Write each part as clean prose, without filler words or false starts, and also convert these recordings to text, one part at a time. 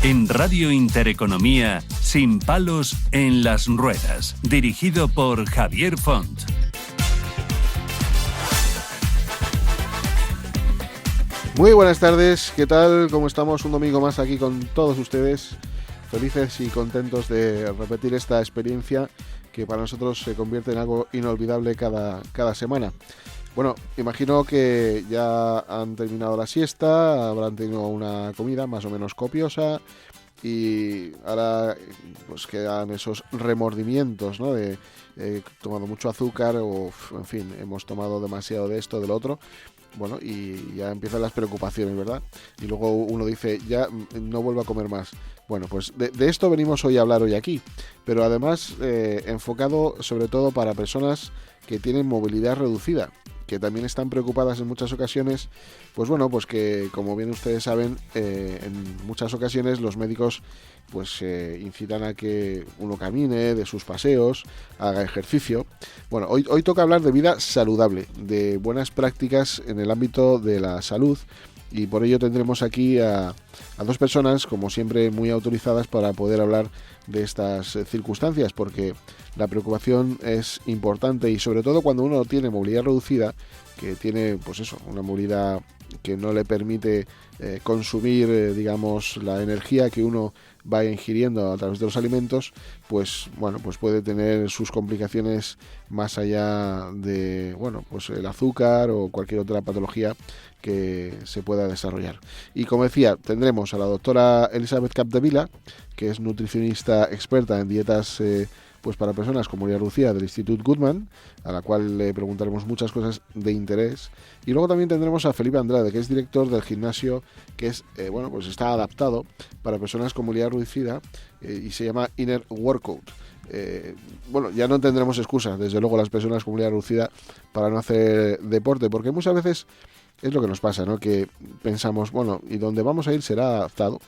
En Radio Intereconomía, Sin palos en las ruedas, dirigido por Javier Font. Muy buenas tardes, ¿qué tal? ¿Cómo estamos? Un domingo más aquí con todos ustedes, felices y contentos de repetir esta experiencia que para nosotros se convierte en algo inolvidable cada semana. Bueno, imagino que ya han terminado la siesta, habrán tenido una comida más o menos copiosa y ahora pues quedan esos remordimientos, ¿no? De he tomado mucho azúcar o, en fin, hemos tomado demasiado de esto, del otro. Bueno, y ya empiezan las preocupaciones, ¿verdad? Y luego uno dice, ya no vuelvo a comer más. Bueno, pues de esto venimos hoy a hablar hoy aquí, pero además enfocado sobre todo para personas que tienen movilidad reducida, que también están preocupadas en muchas ocasiones, pues bueno, pues que como bien ustedes saben, en muchas ocasiones los médicos pues incitan a que uno camine, de sus paseos, haga ejercicio. Bueno, hoy toca hablar de vida saludable, de buenas prácticas en el ámbito de la salud, y por ello tendremos aquí a dos personas, como siempre, muy autorizadas para poder hablar de estas circunstancias, porque la preocupación es importante y sobre todo cuando uno tiene movilidad reducida, que tiene pues eso, una movilidad que no le permite consumir digamos la energía que uno va ingiriendo a través de los alimentos, pues bueno, pues puede tener sus complicaciones más allá de bueno, pues el azúcar o cualquier otra patología que se pueda desarrollar. Y como decía, tendremos a la doctora Elisabet Capdevila, que es nutricionista experta en dietas pues para personas con movilidad reducida del Institut Guttmann, a la cual le preguntaremos muchas cosas de interés. Y luego también tendremos a Felipe Andrade, que es director del gimnasio que es bueno, pues está adaptado para personas con movilidad reducida y se llama Inner Workout. Bueno, ya no tendremos excusas, desde luego, las personas con movilidad reducida para no hacer deporte, porque muchas veces es lo que nos pasa, ¿no? Que pensamos, bueno, y donde vamos a ir será adaptado,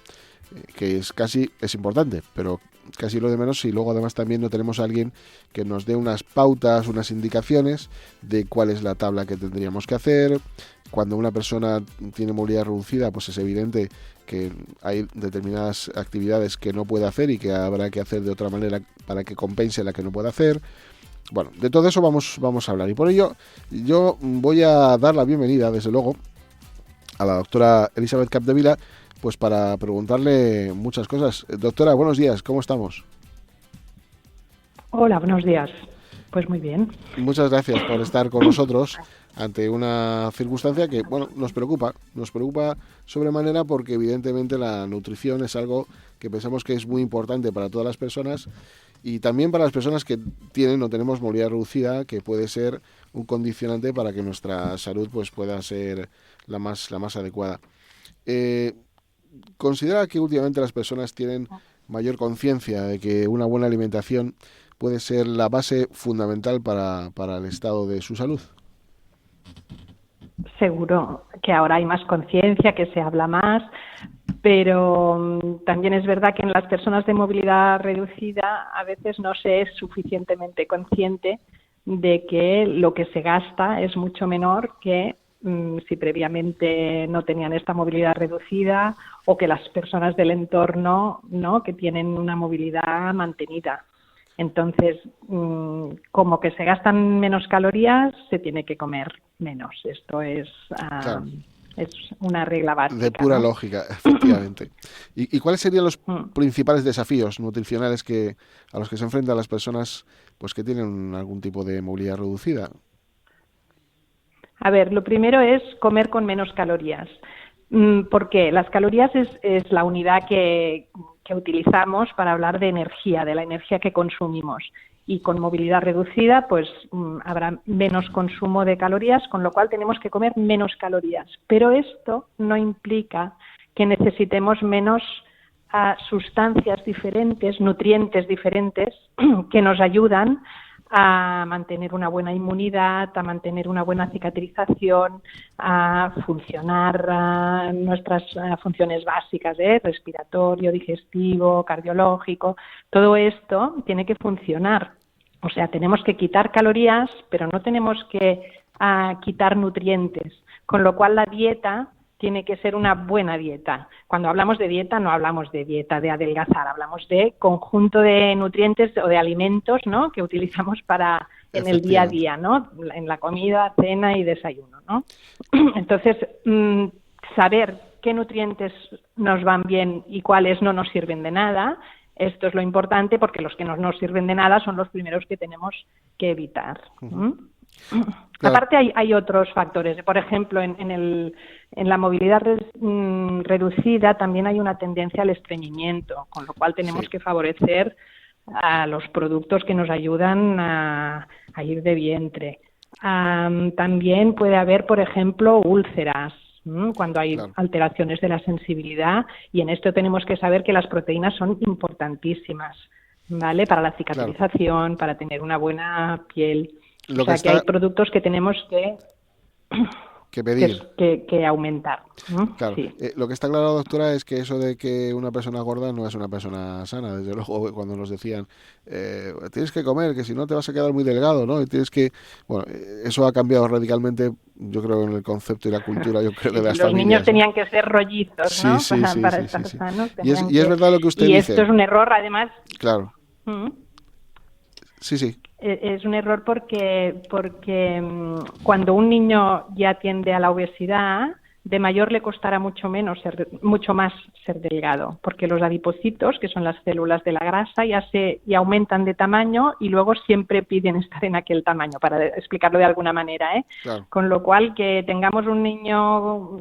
que es importante, pero casi lo de menos si luego además también no tenemos a alguien que nos dé unas pautas, unas indicaciones de cuál es la tabla que tendríamos que hacer. Cuando una persona tiene movilidad reducida, pues es evidente que hay determinadas actividades que no puede hacer y que habrá que hacer de otra manera para que compense la que no puede hacer. Bueno, de todo eso vamos a hablar, y por ello yo voy a dar la bienvenida, desde luego, a la doctora Elisabet Capdevila, pues para preguntarle muchas cosas. Doctora, buenos días, ¿cómo estamos? Hola, buenos días. Pues muy bien. Muchas gracias por estar con nosotros ante una circunstancia que, bueno, nos preocupa sobremanera, porque evidentemente la nutrición es algo que pensamos que es muy importante para todas las personas y también para las personas que tienen o tenemos movilidad reducida, que puede ser un condicionante para que nuestra salud pues pueda ser la más adecuada. ¿Considera que últimamente las personas tienen mayor conciencia de que una buena alimentación puede ser la base fundamental para el estado de su salud? Seguro que ahora hay más conciencia, que se habla más, pero también es verdad que en las personas de movilidad reducida a veces no se es suficientemente consciente de que lo que se gasta es mucho menor que si previamente no tenían esta movilidad reducida, o que las personas del entorno, ¿no?, que tienen una movilidad mantenida. Entonces, como que se gastan menos calorías, se tiene que comer menos. Esto es, claro, es una regla básica. De pura ¿no? lógica, efectivamente. ¿Y cuáles serían los principales desafíos nutricionales a los que se enfrentan las personas pues que tienen algún tipo de movilidad reducida? A ver, lo primero es comer con menos calorías. Porque las calorías es la unidad que utilizamos para hablar de energía, de la energía que consumimos. Y con movilidad reducida, pues habrá menos consumo de calorías, con lo cual tenemos que comer menos calorías. Pero esto no implica que necesitemos menos sustancias diferentes, nutrientes diferentes, que nos ayudan a mantener una buena inmunidad, a mantener una buena cicatrización, a funcionar nuestras funciones básicas, respiratorio, digestivo, cardiológico. Todo esto tiene que funcionar. O sea, tenemos que quitar calorías, pero no tenemos que quitar nutrientes. Con lo cual la dieta tiene que ser una buena dieta. Cuando hablamos de dieta no hablamos de dieta de adelgazar, hablamos de conjunto de nutrientes o de alimentos, ¿no?, que utilizamos para en el día a día, ¿no?, en la comida, cena y desayuno, ¿no? Entonces, saber qué nutrientes nos van bien y cuáles no nos sirven de nada, esto es lo importante, porque los que no nos sirven de nada son los primeros que tenemos que evitar. Claro. Aparte hay otros factores. Por ejemplo, en la movilidad reducida también hay una tendencia al estreñimiento, con lo cual tenemos que favorecer a los productos que nos ayudan a ir de vientre. También puede haber, por ejemplo, úlceras, cuando hay alteraciones de la sensibilidad, y en esto tenemos que saber que las proteínas son importantísimas, ¿vale?, para la cicatrización, para tener una buena piel. O sea, que hay productos que tenemos que pedir, que aumentar. Claro. Sí. Lo que está claro, doctora, es que eso de que una persona gorda no es una persona sana. Desde luego, cuando nos decían, tienes que comer, que si no te vas a quedar muy delgado, ¿no? Y tienes que... Bueno, eso ha cambiado radicalmente, yo creo, en el concepto y la cultura, yo creo, de las familias. Los niños tenían que ser rollizos, ¿no? Para estar sanos. Y es verdad lo que usted dice. Y esto es un error, además. Claro. Sí. Es un error porque cuando un niño ya tiende a la obesidad, de mayor le costará mucho más ser delgado, porque los adipocitos, que son las células de la grasa, ya aumentan de tamaño y luego siempre piden estar en aquel tamaño, para explicarlo de alguna manera, ¿eh? Claro. Con lo cual, que tengamos un niño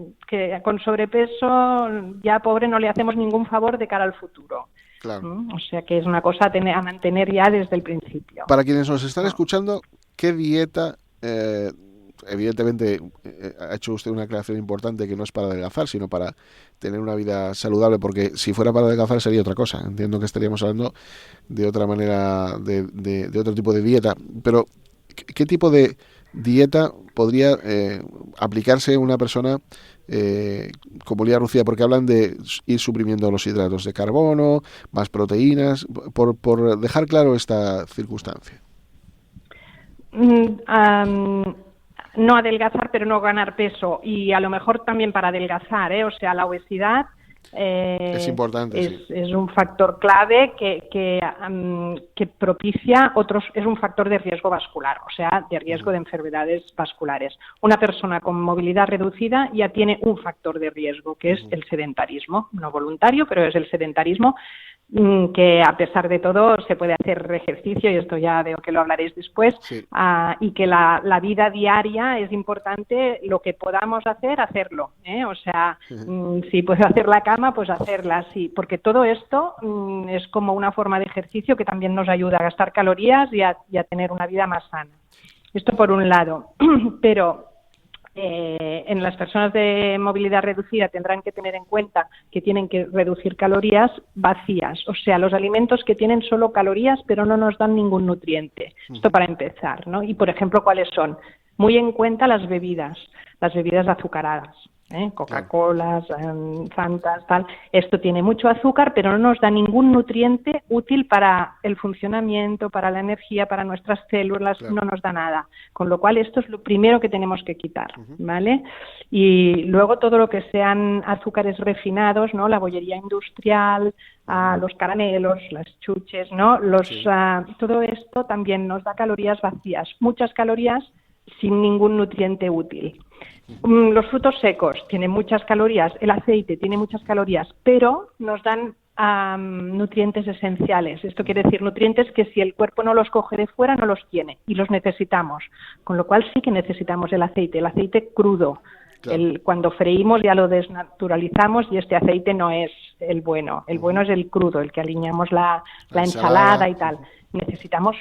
con sobrepeso, ya pobre, no le hacemos ningún favor de cara al futuro. Claro. O sea que es una cosa a mantener ya desde el principio. Para quienes nos están escuchando, ¿qué dieta? Evidentemente ha hecho usted una aclaración importante, que no es para adelgazar, sino para tener una vida saludable, porque si fuera para adelgazar sería otra cosa. Entiendo que estaríamos hablando de otra manera, de otro tipo de dieta. Pero, ¿qué tipo de dieta podría aplicarse una persona como Lía Lucía? Porque hablan de ir suprimiendo los hidratos de carbono, más proteínas, por dejar claro esta circunstancia. No adelgazar, pero no ganar peso, y a lo mejor también para adelgazar, o sea, la obesidad es importante, es un factor clave que propicia es un factor de riesgo vascular, o sea, de riesgo de enfermedades vasculares. Una persona con movilidad reducida ya tiene un factor de riesgo, que es el sedentarismo, no voluntario, pero es el sedentarismo, que a pesar de todo se puede hacer ejercicio, y esto ya veo que lo hablaréis después, y que la vida diaria es importante, lo que podamos hacerlo, o sea, si puedo hacer la cama, pues hacerla, sí, porque todo esto es como una forma de ejercicio que también nos ayuda a gastar calorías y a tener una vida más sana. Esto por un lado, pero en las personas de movilidad reducida tendrán que tener en cuenta que tienen que reducir calorías vacías, o sea, los alimentos que tienen solo calorías pero no nos dan ningún nutriente. Esto para empezar, ¿no? Y, por ejemplo, ¿cuáles son? Muy en cuenta las bebidas azucaradas. Coca-Colas, Fantas, tal. Esto tiene mucho azúcar, pero no nos da ningún nutriente útil para el funcionamiento, para la energía, para nuestras células, no nos da nada. Con lo cual, esto es lo primero que tenemos que quitar, ¿vale? Y luego todo lo que sean azúcares refinados, ¿no? La bollería industrial, los caramelos, las chuches, ¿no? Todo esto también nos da calorías vacías, muchas calorías sin ningún nutriente útil. Los frutos secos tienen muchas calorías, el aceite tiene muchas calorías, pero nos dan nutrientes esenciales. Esto quiere decir nutrientes que si el cuerpo no los coge de fuera no los tiene y los necesitamos. Con lo cual sí que necesitamos el aceite crudo. Claro. Cuando freímos ya lo desnaturalizamos y este aceite no es el bueno. El bueno es el crudo, el que aliñamos la ensalada y tal. Necesitamos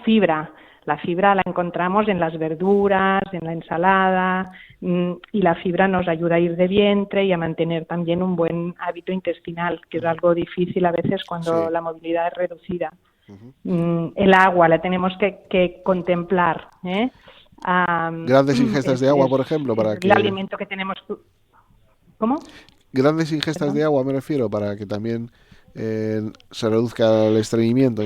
fibra. La fibra la encontramos en las verduras, en la ensalada, y la fibra nos ayuda a ir de vientre y a mantener también un buen hábito intestinal, que es algo difícil a veces cuando la movilidad es reducida. El agua la tenemos que contemplar. Grandes ingestas de agua, por ejemplo, para que... El alimento que tenemos... ¿Cómo? Grandes ingestas de agua, me refiero, para que también se reduzca el estreñimiento.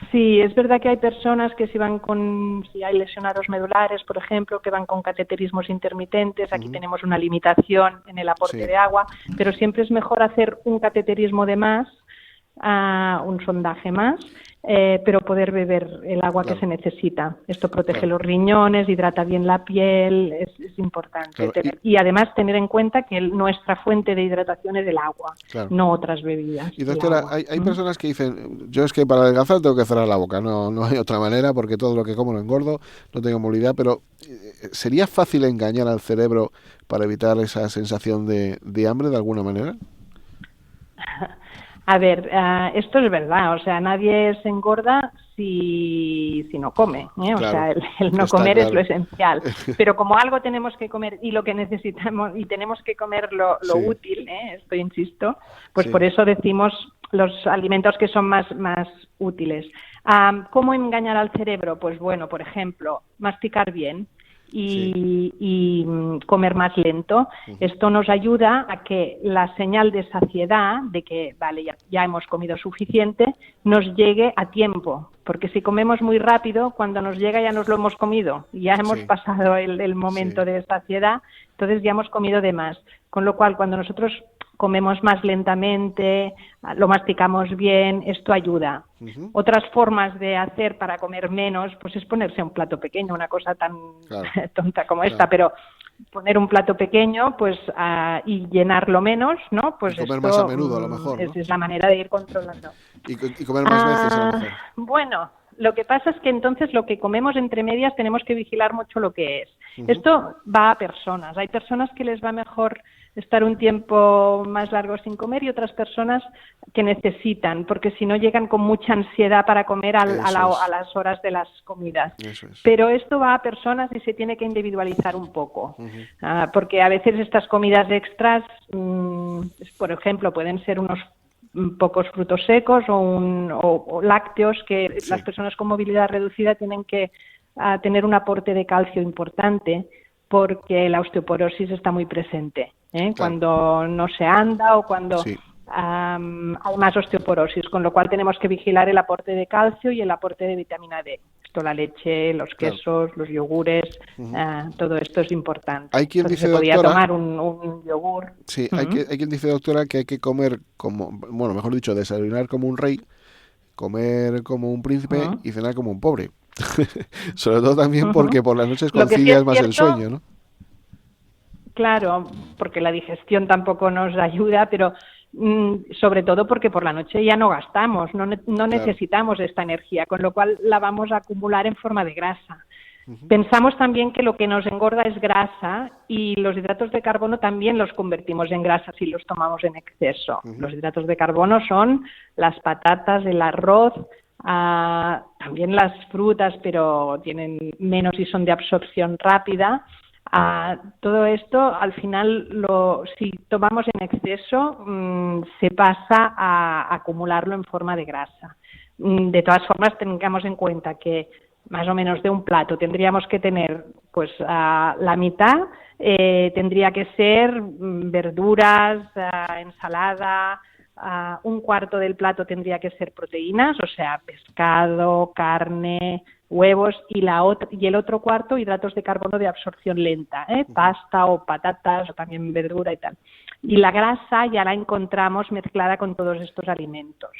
Sí, Sí, es verdad que hay personas que si hay lesionados medulares, por ejemplo, que van con cateterismos intermitentes, aquí tenemos una limitación en el aporte de agua, pero siempre es mejor hacer un cateterismo de más, un sondaje más, pero poder beber el agua que se necesita. Esto protege los riñones, hidrata bien la piel, es importante. Y además tener en cuenta que nuestra fuente de hidratación es el agua, no otras bebidas. Y doctora, hay personas que dicen, yo es que para adelgazar tengo que cerrar la boca, no hay otra manera porque todo lo que como lo engordo, no tengo movilidad, pero ¿sería fácil engañar al cerebro para evitar esa sensación de hambre de alguna manera? A ver, esto es verdad, o sea, nadie se engorda si no come, ¿eh? O sea, el no comer es lo esencial. Pero como algo tenemos que comer y lo que necesitamos, y tenemos que comer lo útil, esto insisto, pues por eso decimos los alimentos que son más útiles. ¿Cómo engañar al cerebro? Pues bueno, por ejemplo, masticar bien. Y comer más lento. Esto nos ayuda a que la señal de saciedad, de que vale, ya hemos comido suficiente, nos llegue a tiempo. Porque si comemos muy rápido, cuando nos llega ya nos lo hemos comido, ya hemos pasado el momento de saciedad, entonces ya hemos comido de más. Con lo cual, cuando nosotros comemos más lentamente, lo masticamos bien, esto ayuda. Otras formas de hacer para comer menos, pues es ponerse un plato pequeño, una cosa tan tonta como esta, pero poner un plato pequeño pues y llenarlo menos, ¿no? Pues y comer esto, más a menudo, a lo mejor, ¿no? Es la manera de ir controlando. Y comer más veces, a lo mejor. Bueno, lo que pasa es que entonces lo que comemos entre medias tenemos que vigilar mucho lo que es. Esto va a personas. Hay personas que les va mejor estar un tiempo más largo sin comer y otras personas que necesitan, porque si no llegan con mucha ansiedad para comer a las horas de las comidas. Pero esto va a personas y se tiene que individualizar un poco, porque a veces estas comidas extras, por ejemplo, pueden ser unos pocos frutos secos o lácteos que las personas con movilidad reducida tienen que tener un aporte de calcio importante porque la osteoporosis está muy presente. Cuando no se anda o cuando hay más osteoporosis, con lo cual tenemos que vigilar el aporte de calcio y el aporte de vitamina D. Esto, la leche, los quesos, los yogures, todo esto es importante. Hay quien dice, se podía doctora, tomar un yogur. Sí, hay quien dice, doctora, que hay que comer como, bueno, mejor dicho, desayunar como un rey, comer como un príncipe y cenar como un pobre. Sobre todo también porque por las noches concilias más el sueño, ¿no? Claro, porque la digestión tampoco nos ayuda, pero sobre todo porque por la noche ya no gastamos, no necesitamos esta energía, con lo cual la vamos a acumular en forma de grasa. Pensamos también que lo que nos engorda es grasa y los hidratos de carbono también los convertimos en grasa si los tomamos en exceso. Los hidratos de carbono son las patatas, el arroz, también las frutas, pero tienen menos y son de absorción rápida. Todo esto, al final, si tomamos en exceso, se pasa a acumularlo en forma de grasa. De todas formas, tengamos en cuenta que más o menos de un plato tendríamos que tener, pues, la mitad tendría que ser verduras, ensalada. Un cuarto del plato tendría que ser proteínas, o sea, pescado, carne, huevos, y el otro cuarto hidratos de carbono de absorción lenta, pasta o patatas o también verdura y tal. Y la grasa ya la encontramos mezclada con todos estos alimentos.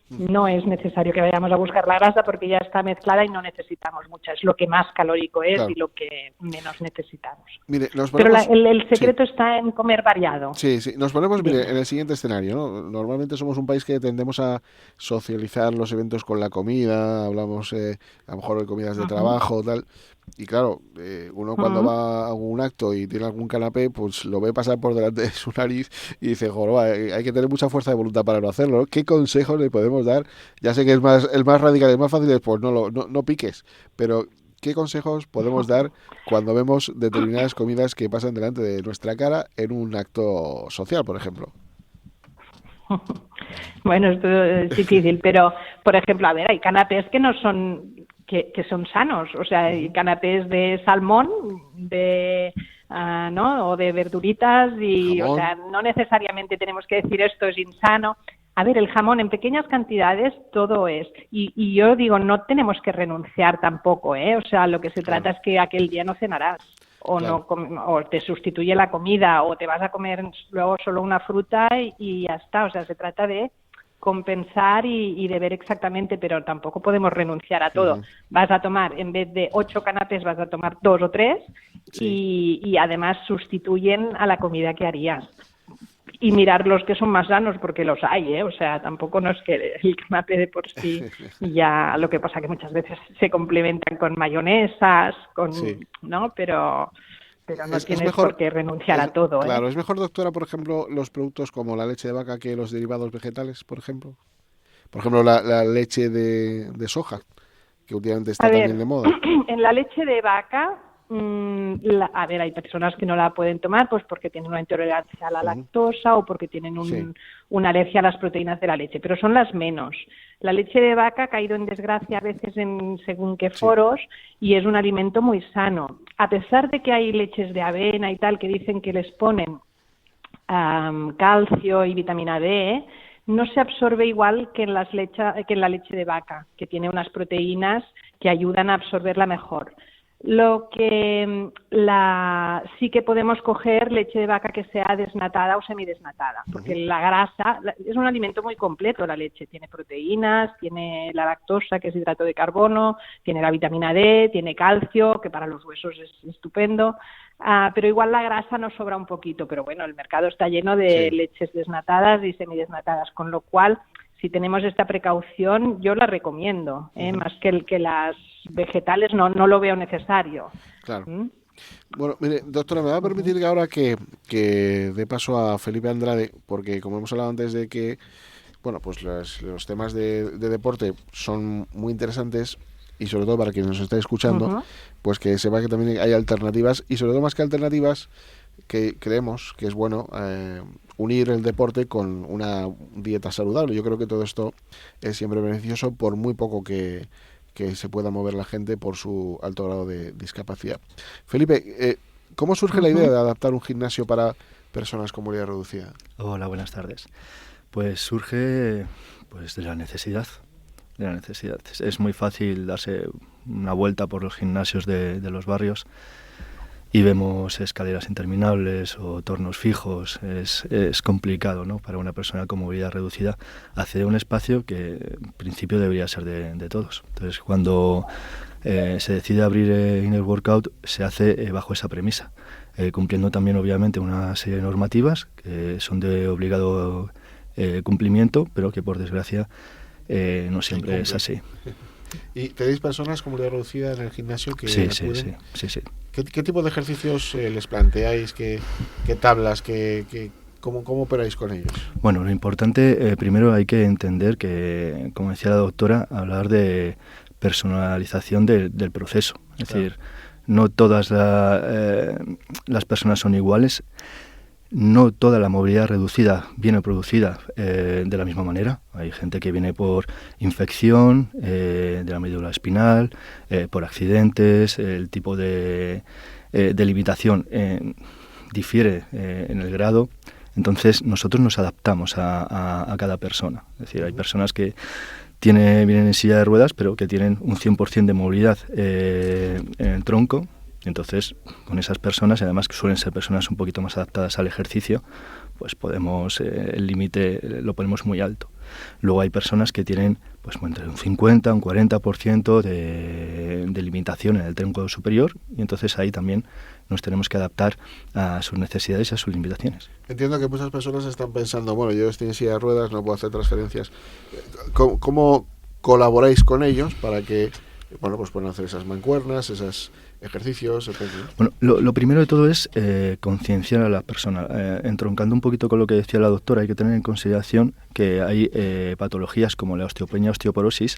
No es necesario que vayamos a buscar la grasa porque ya está mezclada y no necesitamos mucha. Es lo que más calórico es y lo que menos necesitamos. Mire, pero el secreto está en comer variado. Sí. Nos ponemos en el siguiente escenario, ¿no? Normalmente somos un país que tendemos a socializar los eventos con la comida, hablamos a lo mejor de comidas de trabajo, tal. Y claro, uno cuando va a un acto y tiene algún canapé, pues lo ve pasar por delante de su nariz y dice, joder, hay que tener mucha fuerza de voluntad para no hacerlo, ¿no? ¿Qué consejos le podemos dar? Ya sé que el más radical, el más fácil es, pues no piques, pero ¿qué consejos podemos dar cuando vemos determinadas comidas que pasan delante de nuestra cara en un acto social, por ejemplo? Bueno, esto es difícil, pero, por ejemplo, a ver, hay canapés que no son... Que son sanos, o sea, hay canapés de salmón, ¿no? O de verduritas y, jamón. O sea, no necesariamente tenemos que decir esto es insano. A ver, el jamón en pequeñas cantidades todo es. Y yo digo, no tenemos que renunciar tampoco, ¿eh? O sea, lo que se trata es que aquel día no cenarás. O, o te sustituye la comida, o te vas a comer luego solo una fruta y ya está. O sea, se trata de compensar y de ver exactamente, pero tampoco podemos renunciar a todo. Vas a tomar, en vez de 8 canapés, vas a tomar 2 o 3 y además sustituyen a la comida que harías. Y mirar los que son más sanos, porque los hay, ¿eh? O sea, tampoco no es que el canapé de por sí ya, lo que pasa que muchas veces se complementan con mayonesas, ¿no? Pero no tienes por qué renunciar a todo, ¿eh? Claro, es mejor, doctora, por ejemplo, los productos como la leche de vaca que los derivados vegetales, por ejemplo. Por ejemplo, la leche de soja, que últimamente está también de moda. En la leche de vaca, a ver, hay personas que no la pueden tomar pues porque tienen una intolerancia a la lactosa o porque tienen una alergia a las proteínas de la leche, pero son las menos. La leche de vaca ha caído en desgracia a veces en según qué foros y es un alimento muy sano. A pesar de que hay leches de avena y tal que dicen que les ponen calcio y vitamina D, no se absorbe igual que en la leche de vaca, que tiene unas proteínas que ayudan a absorberla mejor. Lo que sí que podemos coger leche de vaca que sea desnatada o semidesnatada, porque la grasa es un alimento muy completo. La leche tiene proteínas, tiene la lactosa, que es hidrato de carbono, tiene la vitamina D, tiene calcio, que para los huesos es estupendo, pero igual la grasa nos sobra un poquito. Pero bueno, el mercado está lleno de leches desnatadas y semidesnatadas, con lo cual, si tenemos esta precaución, yo la recomiendo, más que las vegetales no lo veo necesario. Claro. Bueno, mire, doctora, me va a permitir que ahora que dé paso a Felipe Andrade, porque como hemos hablado antes de que, bueno, pues los temas de deporte son muy interesantes y sobre todo para quien nos está escuchando, pues que sepa que también hay alternativas y sobre todo más que alternativas, que creemos que es bueno unir el deporte con una dieta saludable. Yo creo que todo esto es siempre beneficioso por muy poco que se pueda mover la gente por su alto grado de discapacidad. Felipe, ¿cómo surge la idea de adaptar un gimnasio para personas con movilidad reducida? Hola, buenas tardes. Pues surge de la necesidad. Es muy fácil darse una vuelta por los gimnasios de los barrios y vemos escaleras interminables o tornos fijos. Es complicado, ¿no?, para una persona con movilidad reducida acceder a un espacio que en principio debería ser de todos. Entonces, cuando se decide abrir Inner Workout, se hace bajo esa premisa, cumpliendo también obviamente una serie de normativas que son de obligado cumplimiento, pero que por desgracia no siempre es así. ¿Y tenéis personas con movilidad reducida en el gimnasio que acuden? Sí. ¿Qué tipo de ejercicios les planteáis? ¿Qué tablas? ¿Cómo operáis con ellos? Bueno, lo importante, primero hay que entender que, como decía la doctora, hablar de personalización del proceso. Es decir, no todas las personas son iguales. No toda la movilidad reducida viene producida de la misma manera. Hay gente que viene por infección de la médula espinal, por accidentes, el tipo de limitación difiere en el grado. Entonces nosotros nos adaptamos a cada persona. Es decir, hay personas que vienen en silla de ruedas, pero que tienen un 100% de movilidad en el tronco. Entonces, con esas personas, y además que suelen ser personas un poquito más adaptadas al ejercicio, pues podemos, el límite lo ponemos muy alto. Luego hay personas que tienen pues entre un 50 un 40% de limitación en el tronco superior, y entonces ahí también nos tenemos que adaptar a sus necesidades y a sus limitaciones. Entiendo que muchas personas están pensando, bueno, yo estoy en silla de ruedas, no puedo hacer transferencias. ¿Cómo colaboráis con ellos para que, bueno, pues puedan hacer esas mancuernas, esos ejercicios, etc.? Bueno, lo primero de todo es concienciar a la persona. Entroncando un poquito con lo que decía la doctora, hay que tener en consideración que hay patologías como la osteopenia, osteoporosis,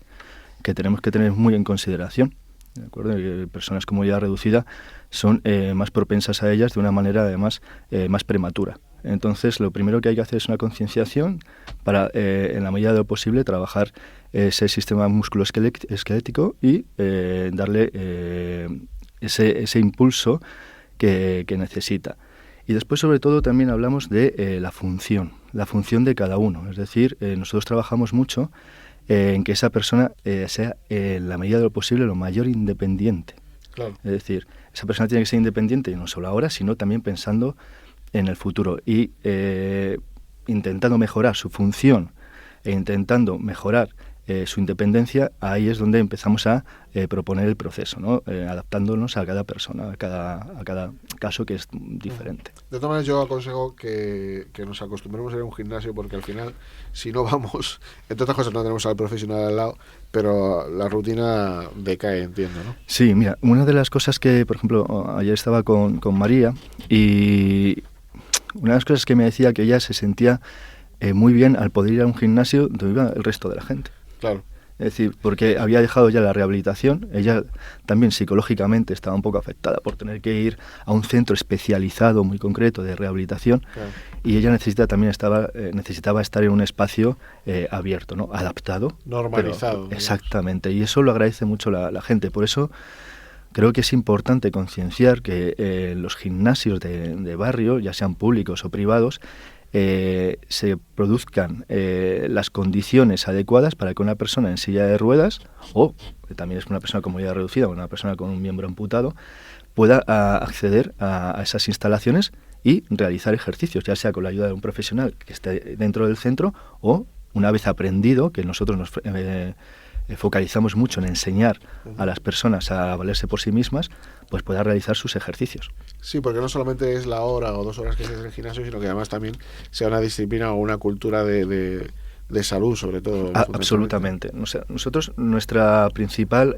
que tenemos que tener muy en consideración. ¿De acuerdo? Personas con movilidad reducida son más propensas a ellas de una manera además más prematura. Entonces, lo primero que hay que hacer es una concienciación para, en la medida de lo posible, trabajar ese sistema musculoesquelético y darle ese impulso que necesita. Y después, sobre todo, también hablamos de la función. la función de cada uno. Es decir, nosotros trabajamos mucho en que esa persona sea, en la medida de lo posible, lo mayor independiente. Claro. Es decir, esa persona tiene que ser independiente no solo ahora, sino también pensando en el futuro y intentando mejorar su función e intentando mejorar su independencia. Ahí es donde empezamos a proponer el proceso, ¿no? Adaptándonos a cada persona, a cada caso que es diferente. De todas maneras, yo aconsejo que nos acostumbremos a ir a un gimnasio, porque al final, si no vamos, entre otras cosas no tenemos al profesional al lado, pero la rutina decae, entiendo, ¿no? Sí, mira, una de las cosas que, por ejemplo, ayer estaba con María, y una de las cosas que me decía que ella se sentía muy bien al poder ir a un gimnasio donde iba el resto de la gente. Claro. Es decir, porque había dejado ya la rehabilitación, ella también psicológicamente estaba un poco afectada por tener que ir a un centro especializado muy concreto de rehabilitación, claro. Y ella necesitaba estar en un espacio abierto, ¿no? Adaptado. Normalizado. Exactamente, y eso lo agradece mucho la gente. Por eso creo que es importante concienciar que los gimnasios de barrio, ya sean públicos o privados, se produzcan las condiciones adecuadas para que una persona en silla de ruedas, o que también es una persona con movilidad reducida o una persona con un miembro amputado, pueda acceder a esas instalaciones y realizar ejercicios, ya sea con la ayuda de un profesional que esté dentro del centro, o una vez aprendido, que nosotros nos focalizamos mucho en enseñar a las personas a valerse por sí mismas, pues pueda realizar sus ejercicios. Sí, porque no solamente es la hora o 2 horas que estés en el gimnasio, sino que además también sea una disciplina o una cultura de salud, sobre todo. Absolutamente. O sea, nosotros, nuestro principal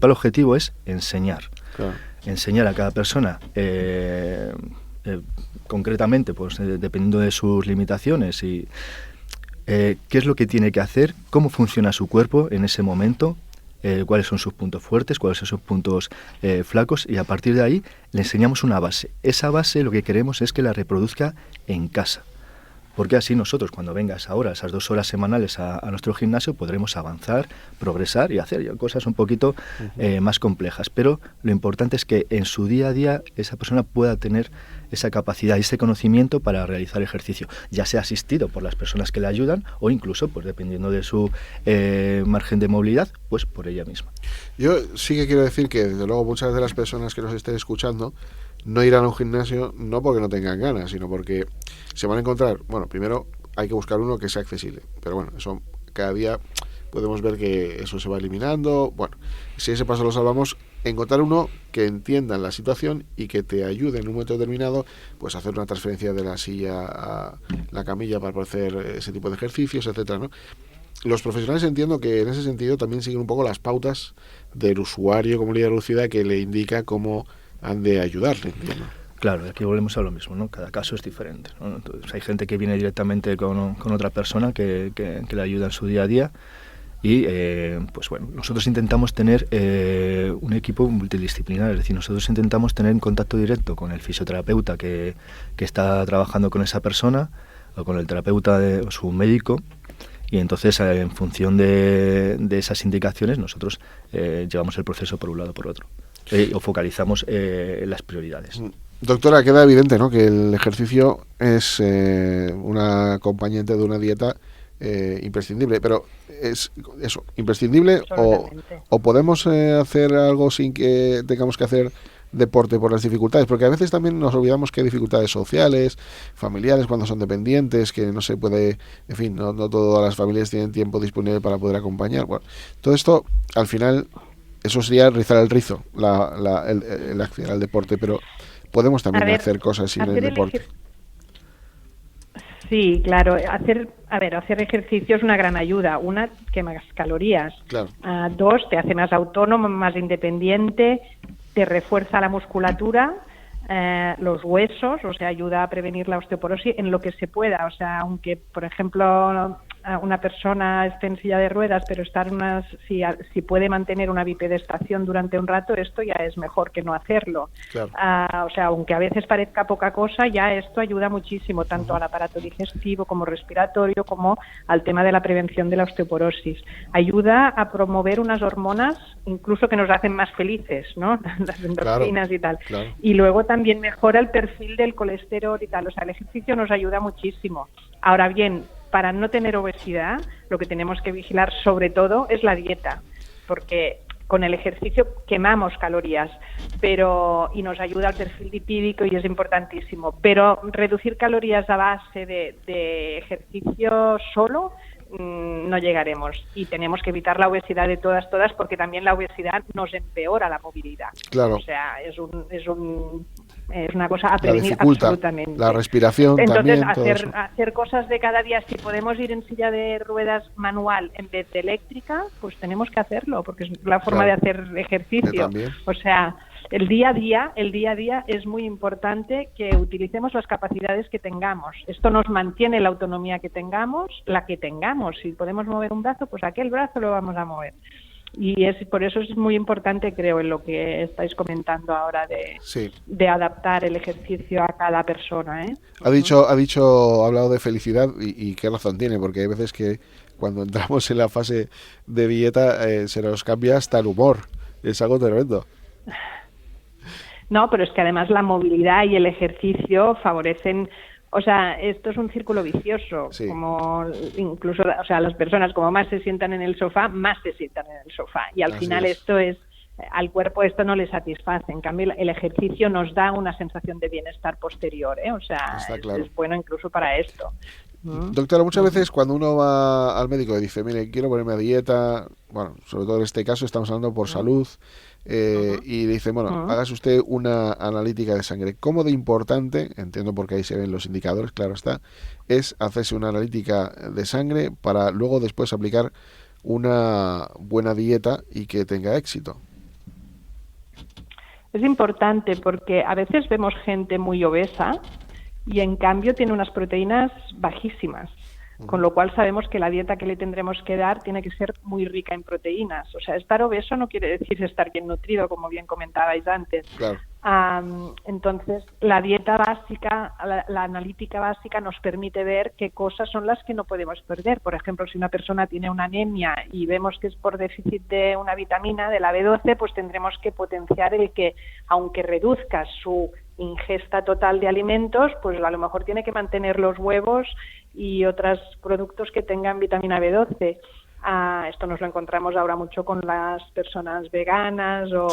objetivo es enseñar. Claro. Enseñar a cada persona, concretamente, pues dependiendo de sus limitaciones y qué es lo que tiene que hacer, cómo funciona su cuerpo en ese momento, cuáles son sus puntos fuertes, cuáles son sus puntos flacos, y a partir de ahí le enseñamos una base. Esa base lo que queremos es que la reproduzca en casa, porque así nosotros, cuando venga esa hora, esas 2 horas semanales a nuestro gimnasio, podremos avanzar, progresar y hacer ya cosas un poquito más complejas. Pero lo importante es que en su día a día esa persona pueda tener esa capacidad y ese conocimiento para realizar ejercicio, ya sea asistido por las personas que le ayudan o incluso, pues dependiendo de su margen de movilidad, pues por ella misma. Yo sí que quiero decir que, desde luego, muchas de las personas que nos estén escuchando no irán a un gimnasio no porque no tengan ganas, sino porque se van a encontrar, bueno, primero hay que buscar uno que sea accesible, pero bueno, eso cada día podemos ver que eso se va eliminando. Bueno, si ese paso lo salvamos, encontrar uno que entienda la situación y que te ayude en un momento determinado, pues a hacer una transferencia de la silla a la camilla para poder hacer ese tipo de ejercicios, etcétera, ¿no? Los profesionales, entiendo que en ese sentido también siguen un poco las pautas del usuario con movilidad reducida, que le indica cómo han de ayudarle, entiendo. Claro, aquí volvemos a lo mismo, ¿no? Cada caso es diferente, ¿no? Entonces, hay gente que viene directamente con otra persona que le ayuda en su día a día, y pues bueno, nosotros intentamos tener un equipo multidisciplinar, es decir, nosotros intentamos tener en contacto directo con el fisioterapeuta que está trabajando con esa persona, o con el terapeuta o su médico, y entonces en función de esas indicaciones nosotros llevamos el proceso por un lado o por otro, o focalizamos las prioridades. Doctora, queda evidente, ¿no?, que el ejercicio es una acompañante de una dieta imprescindible, pero ¿es eso imprescindible o podemos hacer algo sin que tengamos que hacer deporte por las dificultades? Porque a veces también nos olvidamos que hay dificultades sociales, familiares, cuando son dependientes, que no se puede, en fin, no todas las familias tienen tiempo disponible para poder acompañar. Bueno, todo esto, al final, eso sería rizar el rizo, el acceder al deporte, pero podemos también hacer cosas sin el deporte. Sí, claro. Hacer ejercicio es una gran ayuda. Una, quema calorías. Claro. 2, te hace más autónomo, más independiente, te refuerza la musculatura, los huesos, o sea, ayuda a prevenir la osteoporosis en lo que se pueda. O sea, aunque, por ejemplo, una persona esté en silla de ruedas, pero si puede mantener una bipedestación durante un rato, esto ya es mejor que no hacerlo. Claro. O sea, aunque a veces parezca poca cosa, ya esto ayuda muchísimo, tanto al aparato digestivo como respiratorio, como al tema de la prevención de la osteoporosis. Ayuda a promover unas hormonas, incluso que nos hacen más felices, ¿no? Las endorfinas y tal. Claro. Y luego también mejora el perfil del colesterol y tal. O sea, el ejercicio nos ayuda muchísimo. Ahora bien, para no tener obesidad, lo que tenemos que vigilar sobre todo es la dieta, porque con el ejercicio quemamos calorías, y nos ayuda al perfil lipídico y es importantísimo, pero reducir calorías a base de ejercicio solo no llegaremos, y tenemos que evitar la obesidad de todas, porque también la obesidad nos empeora la movilidad. Claro. O sea, es una cosa a prevenir absolutamente. La respiración. Entonces, también, hacer cosas de cada día. Si podemos ir en silla de ruedas manual en vez de eléctrica, pues tenemos que hacerlo, porque es la forma de hacer ejercicio. O sea, el día a día es muy importante que utilicemos las capacidades que tengamos. Esto nos mantiene la autonomía que tengamos, la que tengamos. Si podemos mover un brazo, pues aquel brazo lo vamos a mover. Y por eso es muy importante, creo, en lo que estáis comentando ahora de adaptar el ejercicio a cada persona, ¿eh? Ha hablado de felicidad y qué razón tiene, porque hay veces que cuando entramos en la fase de dieta se nos cambia hasta el humor. Es algo tremendo. No, pero es que además la movilidad y el ejercicio favorecen. O sea, esto es un círculo vicioso, como incluso, o sea, las personas como más se sientan en el sofá, más se sientan en el sofá, y al final esto al cuerpo esto no le satisface. En cambio, el ejercicio nos da una sensación de bienestar posterior, ¿eh? O sea, es bueno incluso para esto. Doctora, muchas veces cuando uno va al médico y dice, mire, quiero ponerme a dieta, bueno, sobre todo en este caso estamos hablando por salud, y dice, bueno, hágase usted una analítica de sangre. ¿Cómo de importante, entiendo porque ahí se ven los indicadores, claro está, es hacerse una analítica de sangre para luego después aplicar una buena dieta y que tenga éxito? Es importante porque a veces vemos gente muy obesa y en cambio tiene unas proteínas bajísimas, con lo cual sabemos que la dieta que le tendremos que dar tiene que ser muy rica en proteínas. O sea, estar obeso no quiere decir estar bien nutrido, como bien comentabais antes. Claro. Entonces, la dieta básica, la analítica básica nos permite ver qué cosas son las que no podemos perder. Por ejemplo, si una persona tiene una anemia y vemos que es por déficit de una vitamina, de la B12, pues tendremos que potenciar el que, aunque reduzca su ingesta total de alimentos, pues a lo mejor tiene que mantener los huevos y otros productos que tengan vitamina B12. Esto nos lo encontramos ahora mucho con las personas veganas o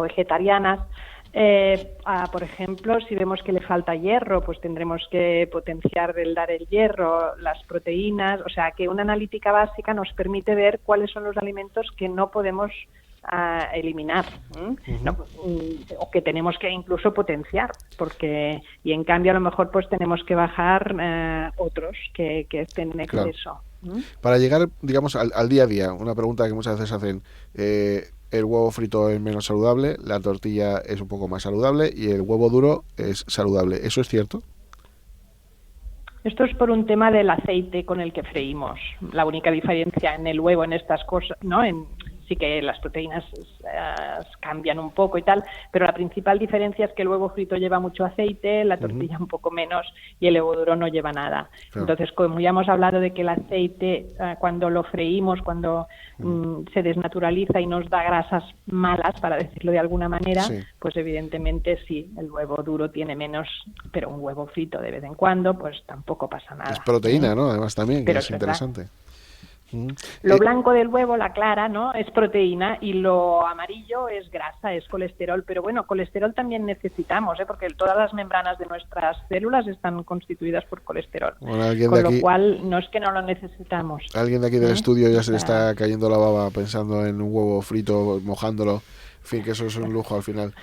vegetarianas. Por ejemplo, si vemos que le falta hierro, pues tendremos que potenciar dar el hierro, las proteínas. O sea, que una analítica básica nos permite ver cuáles son los alimentos que no podemos eliminar, o que tenemos que incluso potenciar, y en cambio a lo mejor pues tenemos que bajar otros que estén en exceso. Claro. Para llegar, digamos, al día a día, una pregunta que muchas veces hacen, el huevo frito es menos saludable, la tortilla es un poco más saludable y el huevo duro es saludable. ¿Eso es cierto? Esto es por un tema del aceite con el que freímos. La única diferencia en el huevo, en estas cosas, ¿no? Sí que las proteínas cambian un poco y tal, pero la principal diferencia es que el huevo frito lleva mucho aceite, la tortilla un poco menos y el huevo duro no lleva nada. Claro. Entonces, como ya hemos hablado de que el aceite, cuando lo freímos, cuando se desnaturaliza y nos da grasas malas, para decirlo de alguna manera, pues evidentemente sí, el huevo duro tiene menos, pero un huevo frito de vez en cuando, pues tampoco pasa nada. Es proteína, ¿no? Además también, que es interesante. Lo blanco del huevo, la clara, ¿no?, es proteína, y lo amarillo es grasa, es colesterol. Pero bueno, colesterol también necesitamos, porque todas las membranas de nuestras células están constituidas por colesterol. Bueno, con lo cual no es que no lo necesitamos. Alguien de aquí del estudio ya se le está cayendo la baba pensando en un huevo frito, mojándolo. En fin, que eso es un lujo al final.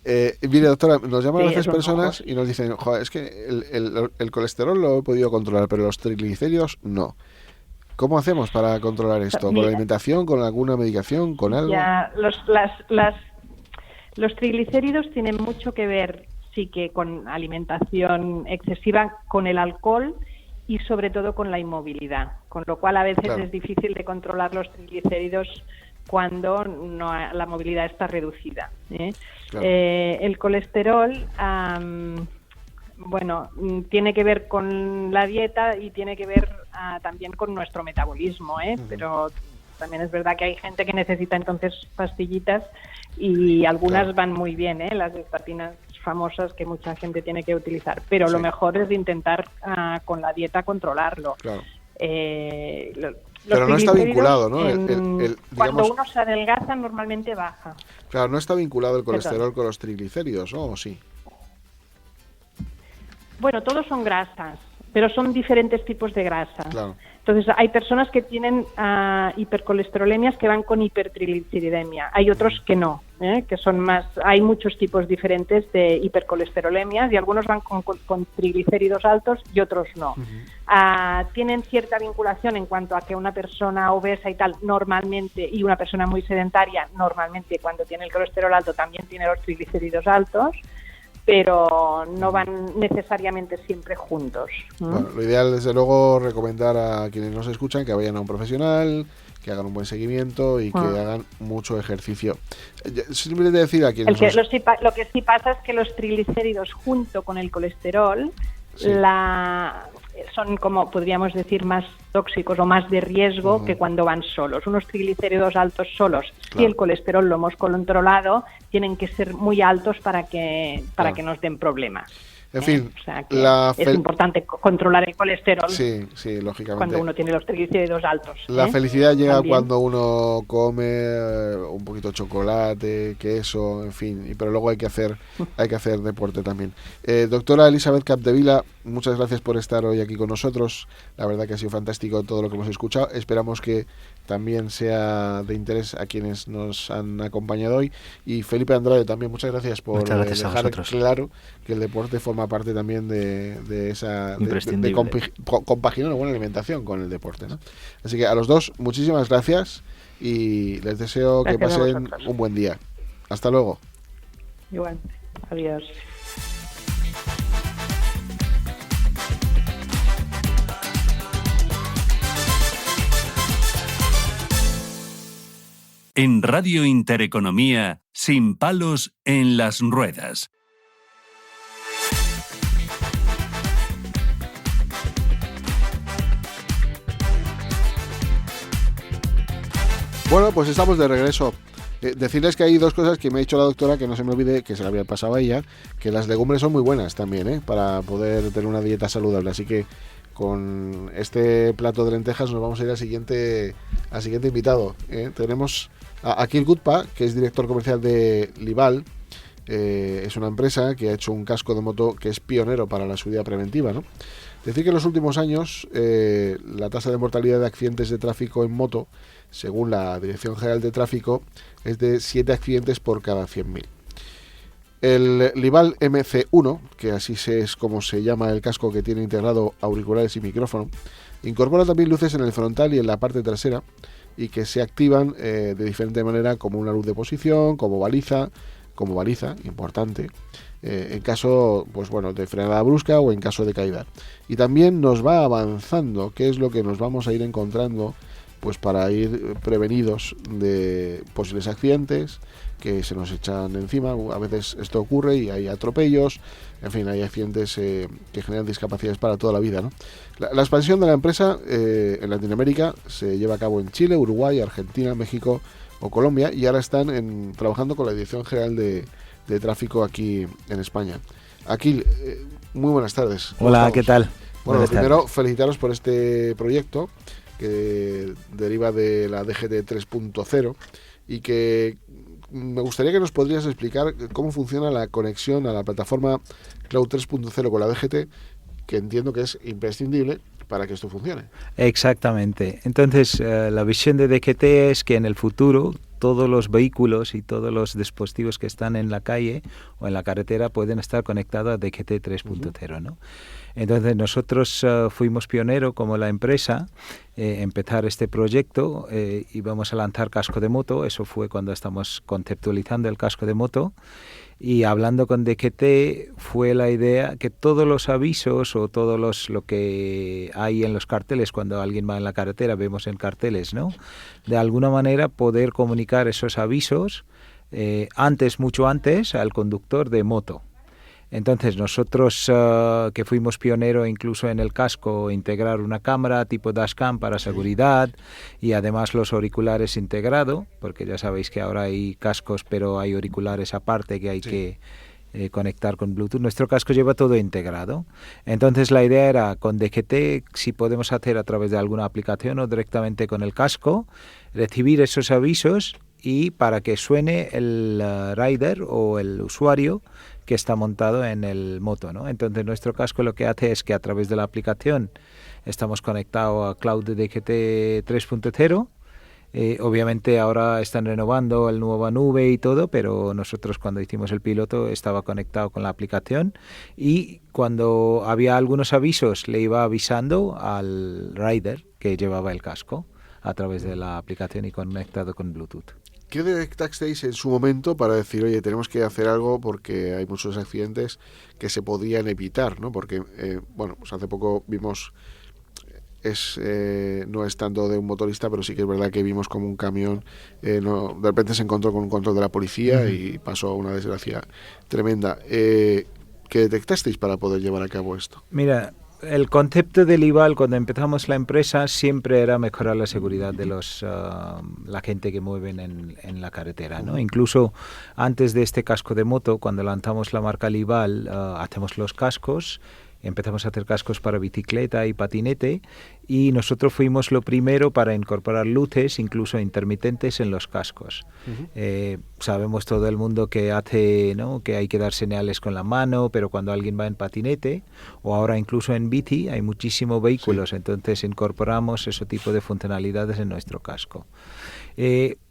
Mire, doctora, nos llaman a veces personas y nos dicen, joder, es que el colesterol lo he podido controlar, pero los triglicéridos no. ¿Cómo hacemos para controlar esto? ¿Con la alimentación, con alguna medicación, con algo? Ya, los triglicéridos tienen mucho que ver, sí, que con alimentación excesiva, con el alcohol y sobre todo con la inmovilidad, con lo cual a veces Claro. es difícil de controlar los triglicéridos cuando la movilidad está reducida, ¿eh? Claro. El colesterol, tiene que ver con la dieta y tiene que ver también con nuestro metabolismo, ¿eh? Pero también es verdad que hay gente que necesita entonces pastillitas y algunas Claro. van muy bien, ¿eh? Las estatinas famosas que mucha gente tiene que utilizar, pero Sí. lo mejor es intentar con la dieta controlarlo. Claro. Los Pero no está triglicéridos, vinculado, ¿no? Cuando Digamos, uno se adelgaza normalmente baja. claro, no está vinculado el colesterol con los triglicéridos, ¿no? ¿O sí? Bueno, todos son grasas, pero son diferentes tipos de grasa. Claro. Entonces, hay personas que tienen hipercolesterolemias que van con hipertrigliceridemia. Hay otros que no, que son más... Hay muchos tipos diferentes de hipercolesterolemias y algunos van con triglicéridos altos y otros no. Tienen cierta vinculación en cuanto a que una persona obesa y tal, normalmente, y una persona muy sedentaria, normalmente cuando tiene el colesterol alto también tiene los triglicéridos altos, pero no van necesariamente siempre juntos. Bueno, lo ideal, desde luego, recomendar a quienes nos escuchan que vayan a un profesional, que hagan un buen seguimiento y que hagan mucho ejercicio. Simplemente decir a quienes Lo que sí pasa es que los triglicéridos junto con el colesterol Sí. son, como podríamos decir, más tóxicos o más de riesgo que cuando van solos. Unos triglicéridos altos solos, si Claro. el colesterol lo hemos controlado, tienen que ser muy altos para que nos den problemas. En fin, O sea que es importante controlar el colesterol sí, lógicamente. cuando uno tiene los triglicéridos altos. La felicidad llega También. cuando uno come un poquito de chocolate, queso, en fin, pero luego hay que hacer deporte también. Doctora Elisabet Capdevila, muchas gracias por estar hoy aquí con nosotros. La verdad que ha sido fantástico todo lo que hemos escuchado. Esperamos que también sea de interés a quienes nos han acompañado hoy. Y Felipe Andrade también, muchas gracias por dejar claro que el deporte forma parte también de esa de compaginar una buena alimentación con el deporte, ¿no? Así que a los dos, muchísimas gracias y les deseo que pasen un buen día. Hasta luego. Igual. Adiós. En Radio Intereconomía, Sin palos en las ruedas. Bueno, pues estamos de regreso. Decirles que hay dos cosas que me ha dicho la doctora, que no se me olvide, que se la había pasado a ella, que las legumbres son muy buenas también, para poder tener una dieta saludable. Así que con este plato de lentejas nos vamos a ir al siguiente invitado. Tenemos a Akil Gutpa, que es director comercial de Lival. Es una empresa que ha hecho un casco de moto que es pionero para la seguridad preventiva, ¿no? Decir que en los últimos años la tasa de mortalidad de accidentes de tráfico en moto, según la Dirección General de Tráfico, es de 7 accidentes por cada 100.000. El Lival MC1, que así es como se llama el casco que tiene integrado auriculares y micrófono, incorpora también luces en el frontal y en la parte trasera y que se activan de diferente manera, como una luz de posición, como baliza, importante, en caso de frenada brusca o en caso de caída. Y también nos va avanzando qué es lo que nos vamos a ir encontrando pues para ir prevenidos de posibles accidentes que se nos echan encima. A veces esto ocurre y hay atropellos, en fin, hay accidentes que generan discapacidades para toda la vida, ¿no? La expansión de la empresa en Latinoamérica se lleva a cabo en Chile, Uruguay, Argentina, México o Colombia, y ahora están trabajando con la Dirección General de Tráfico aquí en España. Aquí, muy buenas tardes. Hola, ¿qué tal? Bueno, lo primero, felicitaros por este proyecto que deriva de la DGT 3.0 y que me gustaría que nos podrías explicar cómo funciona la conexión a la plataforma Cloud 3.0 con la DGT, que entiendo que es imprescindible para que esto funcione. Exactamente. Entonces, la visión de DGT es que en el futuro todos los vehículos y todos los dispositivos que están en la calle o en la carretera pueden estar conectados a DGT 3.0, ¿no? Entonces nosotros fuimos pioneros como la empresa empezar este proyecto, íbamos a lanzar casco de moto. Eso fue cuando estamos conceptualizando el casco de moto. Y hablando con DGT fue la idea que todos los avisos o lo que hay en los carteles, cuando alguien va en la carretera, vemos en carteles, ¿no? De alguna manera poder comunicar esos avisos mucho antes, al conductor de moto. Entonces nosotros que fuimos pioneros incluso en el casco, integrar una cámara tipo dashcam para seguridad y además los auriculares integrados, porque ya sabéis que ahora hay cascos pero hay auriculares aparte que hay que conectar con Bluetooth. Nuestro casco lleva todo integrado. Entonces la idea era con DGT, si podemos hacer a través de alguna aplicación o directamente con el casco, recibir esos avisos y para que suene el rider o el usuario que está montado en el moto, ¿no? Entonces nuestro casco lo que hace es que a través de la aplicación estamos conectados a Cloud DGT 3.0. Obviamente ahora están renovando el nueva nube y todo, pero nosotros cuando hicimos el piloto estaba conectado con la aplicación y cuando había algunos avisos le iba avisando al rider que llevaba el casco a través de la aplicación y conectado con Bluetooth. ¿Qué detectasteis en su momento para decir, oye, tenemos que hacer algo porque hay muchos accidentes que se podían evitar, ¿no? Porque, pues hace poco vimos, no es tanto de un motorista, pero sí que es verdad que vimos como un camión, de repente se encontró con un control de la policía y pasó una desgracia tremenda. ¿Qué detectasteis para poder llevar a cabo esto? Mira, el concepto del IVAL cuando empezamos la empresa siempre era mejorar la seguridad de la gente que mueven en la carretera, ¿no? Incluso antes de este casco de moto, cuando lanzamos la marca Lival, hacemos los cascos. Empezamos a hacer cascos para bicicleta y patinete y nosotros fuimos lo primero para incorporar luces, incluso intermitentes, en los cascos. Sabemos todo el mundo que hace, ¿no?, que hay que dar señales con la mano, pero cuando alguien va en patinete o ahora incluso en bici hay muchísimos vehículos, entonces incorporamos ese tipo de funcionalidades en nuestro casco.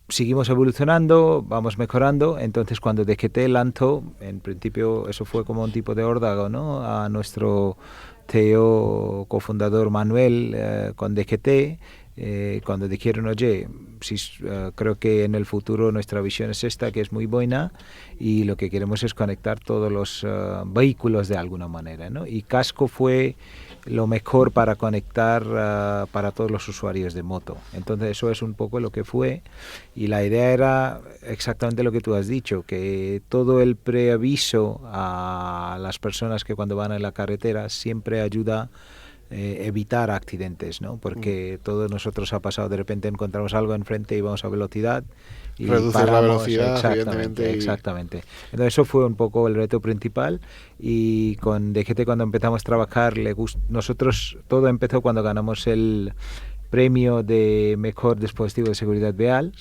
Seguimos evolucionando, vamos mejorando, entonces cuando DGT lanzó, en principio eso fue como un tipo de órdago, ¿no?, a nuestro CEO cofundador Manuel con DGT, cuando dijeron, oye, creo que en el futuro nuestra visión es esta, que es muy buena, y lo que queremos es conectar todos los vehículos de alguna manera, ¿no? Y casco fue lo mejor para conectar para todos los usuarios de moto. Entonces eso es un poco lo que fue, y la idea era exactamente lo que tú has dicho, que todo el preaviso a las personas que cuando van en la carretera siempre ayuda evitar accidentes, ¿no? Porque todos nosotros ha pasado, de repente encontramos algo enfrente y vamos a velocidad y reducir paramos, la velocidad, exactamente, evidentemente. Exactamente. Entonces eso fue un poco el reto principal, y con DGT cuando empezamos a trabajar, nosotros todo empezó cuando ganamos el premio de mejor dispositivo de seguridad vial,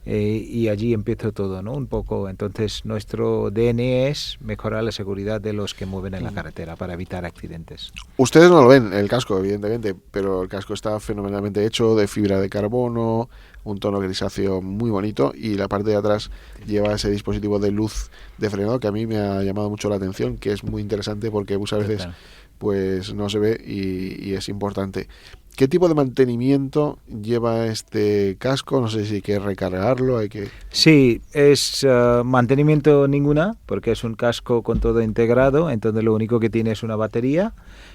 y allí empezó todo, ¿no? Un poco. Entonces nuestro DNA es mejorar la seguridad de los que mueven en la carretera para evitar accidentes. Ustedes no lo ven, el casco, evidentemente, pero el casco está fenomenalmente hecho, de fibra de carbono, un tono grisáceo muy bonito, y la parte de atrás lleva ese dispositivo de luz de frenado que a mí me ha llamado mucho la atención, que es muy interesante porque muchas veces pues no se ve y es importante. ¿Qué tipo de mantenimiento lleva este casco? No sé si hay que recargarlo, hay que... Sí, es mantenimiento ninguna, porque es un casco con todo integrado, entonces lo único que tiene es una batería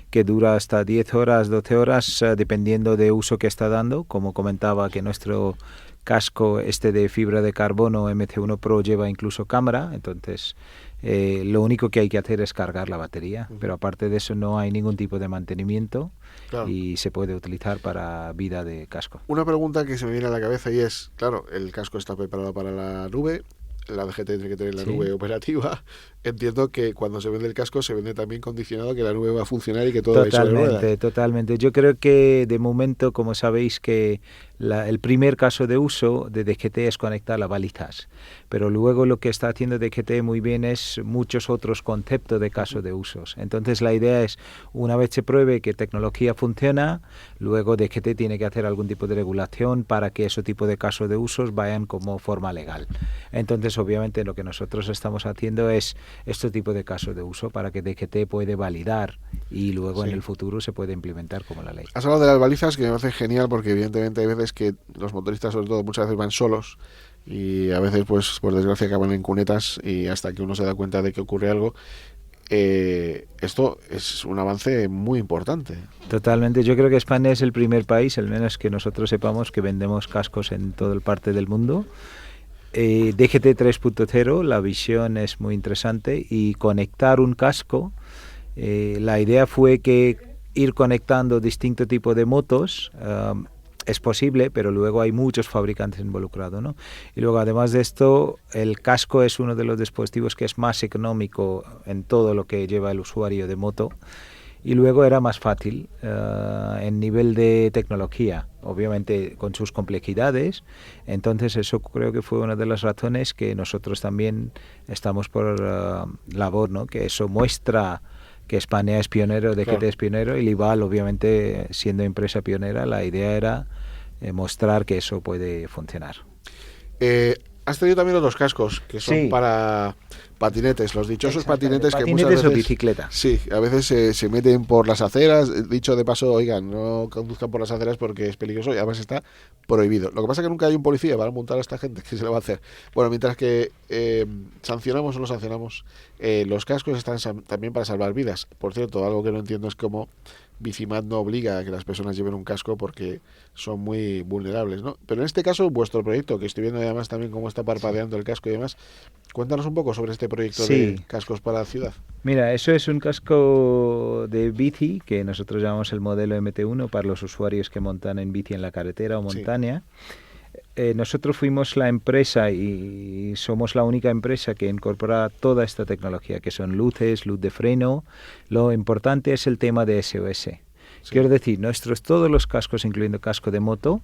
que dura hasta 10 horas, 12 horas, dependiendo de uso que está dando. Como comentaba, que nuestro casco de fibra de carbono MC1 Pro lleva incluso cámara, entonces lo único que hay que hacer es cargar la batería, pero aparte de eso no hay ningún tipo de mantenimiento. Claro. Y se puede utilizar para vida de casco. Una pregunta que se me viene a la cabeza y es, claro, el casco está preparado para la nube, la DGT tiene que tener la nube operativa. Entiendo que cuando se vende el casco se vende también condicionado que la nube va a funcionar y que todo va a ir sobre ruedas. Totalmente. Yo creo que de momento, como sabéis, que el primer caso de uso de DGT es conectar las balizas, pero luego lo que está haciendo DGT muy bien es muchos otros conceptos de caso de usos. Entonces la idea es, una vez se pruebe que tecnología funciona, luego DGT tiene que hacer algún tipo de regulación para que ese tipo de casos de usos vayan como forma legal. Entonces, obviamente, lo que nosotros estamos haciendo es este tipo de casos de uso para que DGT puede validar y luego en el futuro se puede implementar como la ley. Has hablado de las balizas, que me parece genial porque evidentemente hay veces que los motoristas, sobre todo, muchas veces van solos y a veces, pues por desgracia, acaban en cunetas y hasta que uno se da cuenta de que ocurre algo. Esto es un avance muy importante. Totalmente. Yo creo que España es el primer país, al menos que nosotros sepamos, que vendemos cascos en toda el parte del mundo. DGT 3.0, la visión es muy interesante y conectar un casco. La idea fue que ir conectando distintos tipos de motos es posible, pero luego hay muchos fabricantes involucrados, ¿no? Y luego, además de esto, el casco es uno de los dispositivos que es más económico en todo lo que lleva el usuario de moto. Y luego era más fácil en nivel de tecnología, obviamente con sus complejidades. Entonces eso creo que fue una de las razones que nosotros también estamos por labor, ¿no? Que eso muestra que España es pionero, DGT es pionero, y Lival, obviamente, siendo empresa pionera, la idea era mostrar que eso puede funcionar. Has tenido también otros cascos que son para patinetes, los dichosos patinetes que muchas veces... o bicicleta. Sí, a veces se meten por las aceras. Dicho de paso, oigan, no conduzcan por las aceras porque es peligroso y además está prohibido. Lo que pasa es que nunca hay un policía para multar a esta gente. ¿Qué se le va a hacer? Bueno, mientras que sancionamos o no sancionamos, los cascos están también para salvar vidas. Por cierto, algo que no entiendo es cómo Bicimat no obliga a que las personas lleven un casco porque son muy vulnerables, ¿no? Pero en este caso, vuestro proyecto, que estoy viendo además también cómo está parpadeando el casco y demás, cuéntanos un poco sobre este proyecto de cascos para la ciudad. Mira, eso es un casco de bici que nosotros llamamos el modelo MT1 para los usuarios que montan en bici en la carretera o montaña. Nosotros fuimos la empresa y somos la única empresa que incorpora toda esta tecnología, que son luces, luz de freno. Lo importante es el tema de SOS. Quiero decir, todos los cascos, incluyendo casco de moto,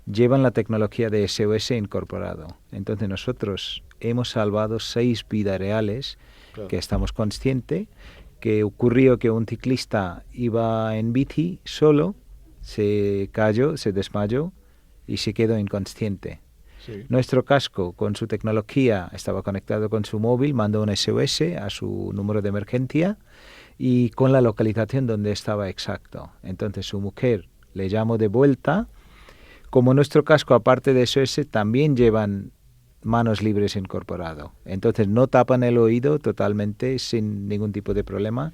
llevan la tecnología de SOS incorporado. Entonces nosotros hemos salvado 6 vidas reales, que estamos conscientes, que ocurrió que un ciclista iba en bici solo, se cayó, se desmayó y se quedó inconsciente. Nuestro casco, con su tecnología, estaba conectado con su móvil, mandó un SOS a su número de emergencia y con la localización donde estaba exacto. Entonces su mujer le llamó de vuelta. Como nuestro casco, aparte de SOS, también llevan manos libres incorporado. Entonces no tapan el oído totalmente sin ningún tipo de problema.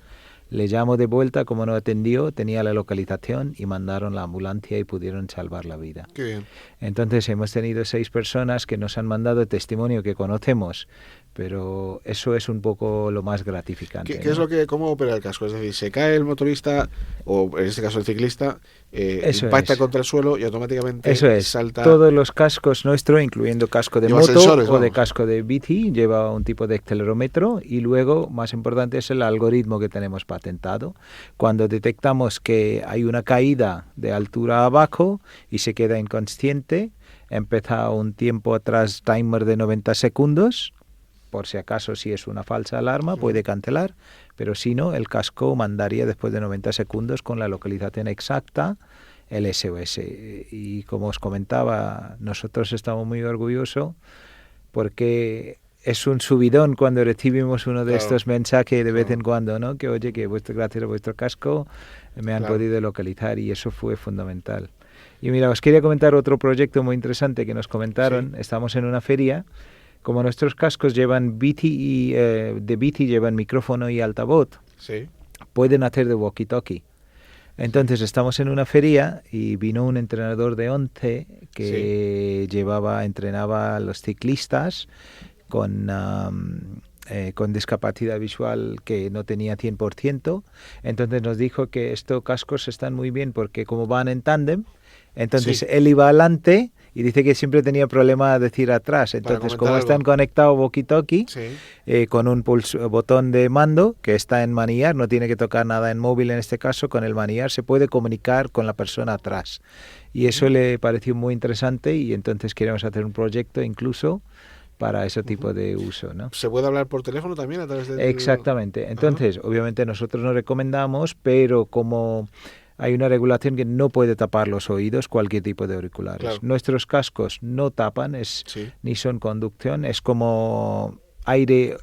Le llamó de vuelta, como no atendió, tenía la localización y mandaron la ambulancia y pudieron salvar la vida. Qué bien. Entonces hemos tenido 6 personas que nos han mandado testimonio que conocemos, pero eso es un poco lo más gratificante. ¿Qué es cómo opera el casco? Es decir, se cae el motorista, o en este caso el ciclista, impacta contra el suelo y automáticamente salta. Todos los cascos nuestros, incluyendo casco de moto sensores, o de casco de bici, lleva un tipo de acelerómetro y luego, más importante, es el algoritmo que tenemos patentado. Cuando detectamos que hay una caída de altura abajo y se queda inconsciente, empieza un tiempo atrás timer de 90 segundos. Por si acaso, si es una falsa alarma, puede cancelar, pero si no, el casco mandaría después de 90 segundos con la localización exacta el SOS. Y como os comentaba, nosotros estamos muy orgullosos porque es un subidón cuando recibimos uno de estos mensajes de vez en cuando, ¿no? Que oye, que gracias a vuestro casco me han podido localizar y eso fue fundamental. Y mira, os quería comentar otro proyecto muy interesante que nos comentaron. Estamos en una feria. Como nuestros cascos llevan de bici llevan micrófono y altavoz, pueden hacer de walkie-talkie. Entonces estamos en una feria y vino un entrenador de 11 que entrenaba a los ciclistas con discapacidad visual que no tenía 100%. Entonces nos dijo que estos cascos están muy bien porque como van en tándem, entonces él iba adelante y dice que siempre tenía problema de decir atrás. Entonces, como están conectados walkie-talkie, con un botón de mando que está en manillar, no tiene que tocar nada en móvil en este caso, con el manillar se puede comunicar con la persona atrás. Y eso le pareció muy interesante y entonces queremos hacer un proyecto incluso para ese tipo de uso, ¿no? ¿Se puede hablar por teléfono también a través de...? Exactamente. Entonces, obviamente nosotros no recomendamos, pero como hay una regulación que no puede tapar los oídos cualquier tipo de auriculares. Claro. Nuestros cascos no tapan, Sí. ni son conducción, es como aire,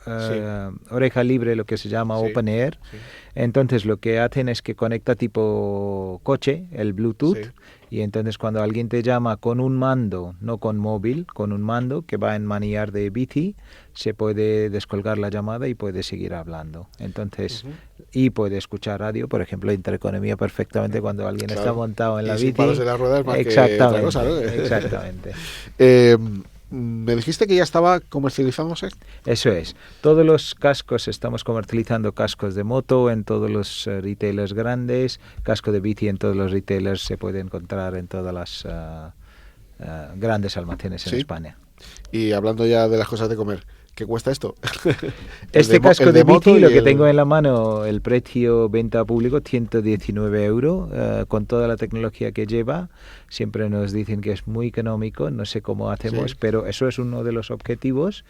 oreja libre, lo que se llama Sí. open air. Sí. Entonces lo que hacen es que conecta tipo coche, el Bluetooth, Sí. y entonces cuando alguien te llama con un mando, no con móvil, con un mando que va en manillar de bici, se puede descolgar la llamada y puede seguir hablando. Entonces, y puede escuchar radio, por ejemplo, Intereconomía perfectamente cuando alguien Claro. está montado en la Y sin bici. palos en las ruedas más que Exactamente, otra cosa, ¿no? exactamente. Me dijiste que ya estaba comercializándose. Eso es. Todos los cascos, estamos comercializando cascos de moto en todos los retailers grandes, casco de bici en todos los retailers, se puede encontrar en todas las grandes almacenes en Sí. España. Y hablando ya de las cosas de comer, ¿qué cuesta esto? Este casco el de moto bici, y lo que el- tengo en la mano, el precio venta público, 119 euros, con toda la tecnología que lleva. Siempre nos dicen que es muy económico, no sé cómo hacemos, Sí. pero eso es uno de los objetivos,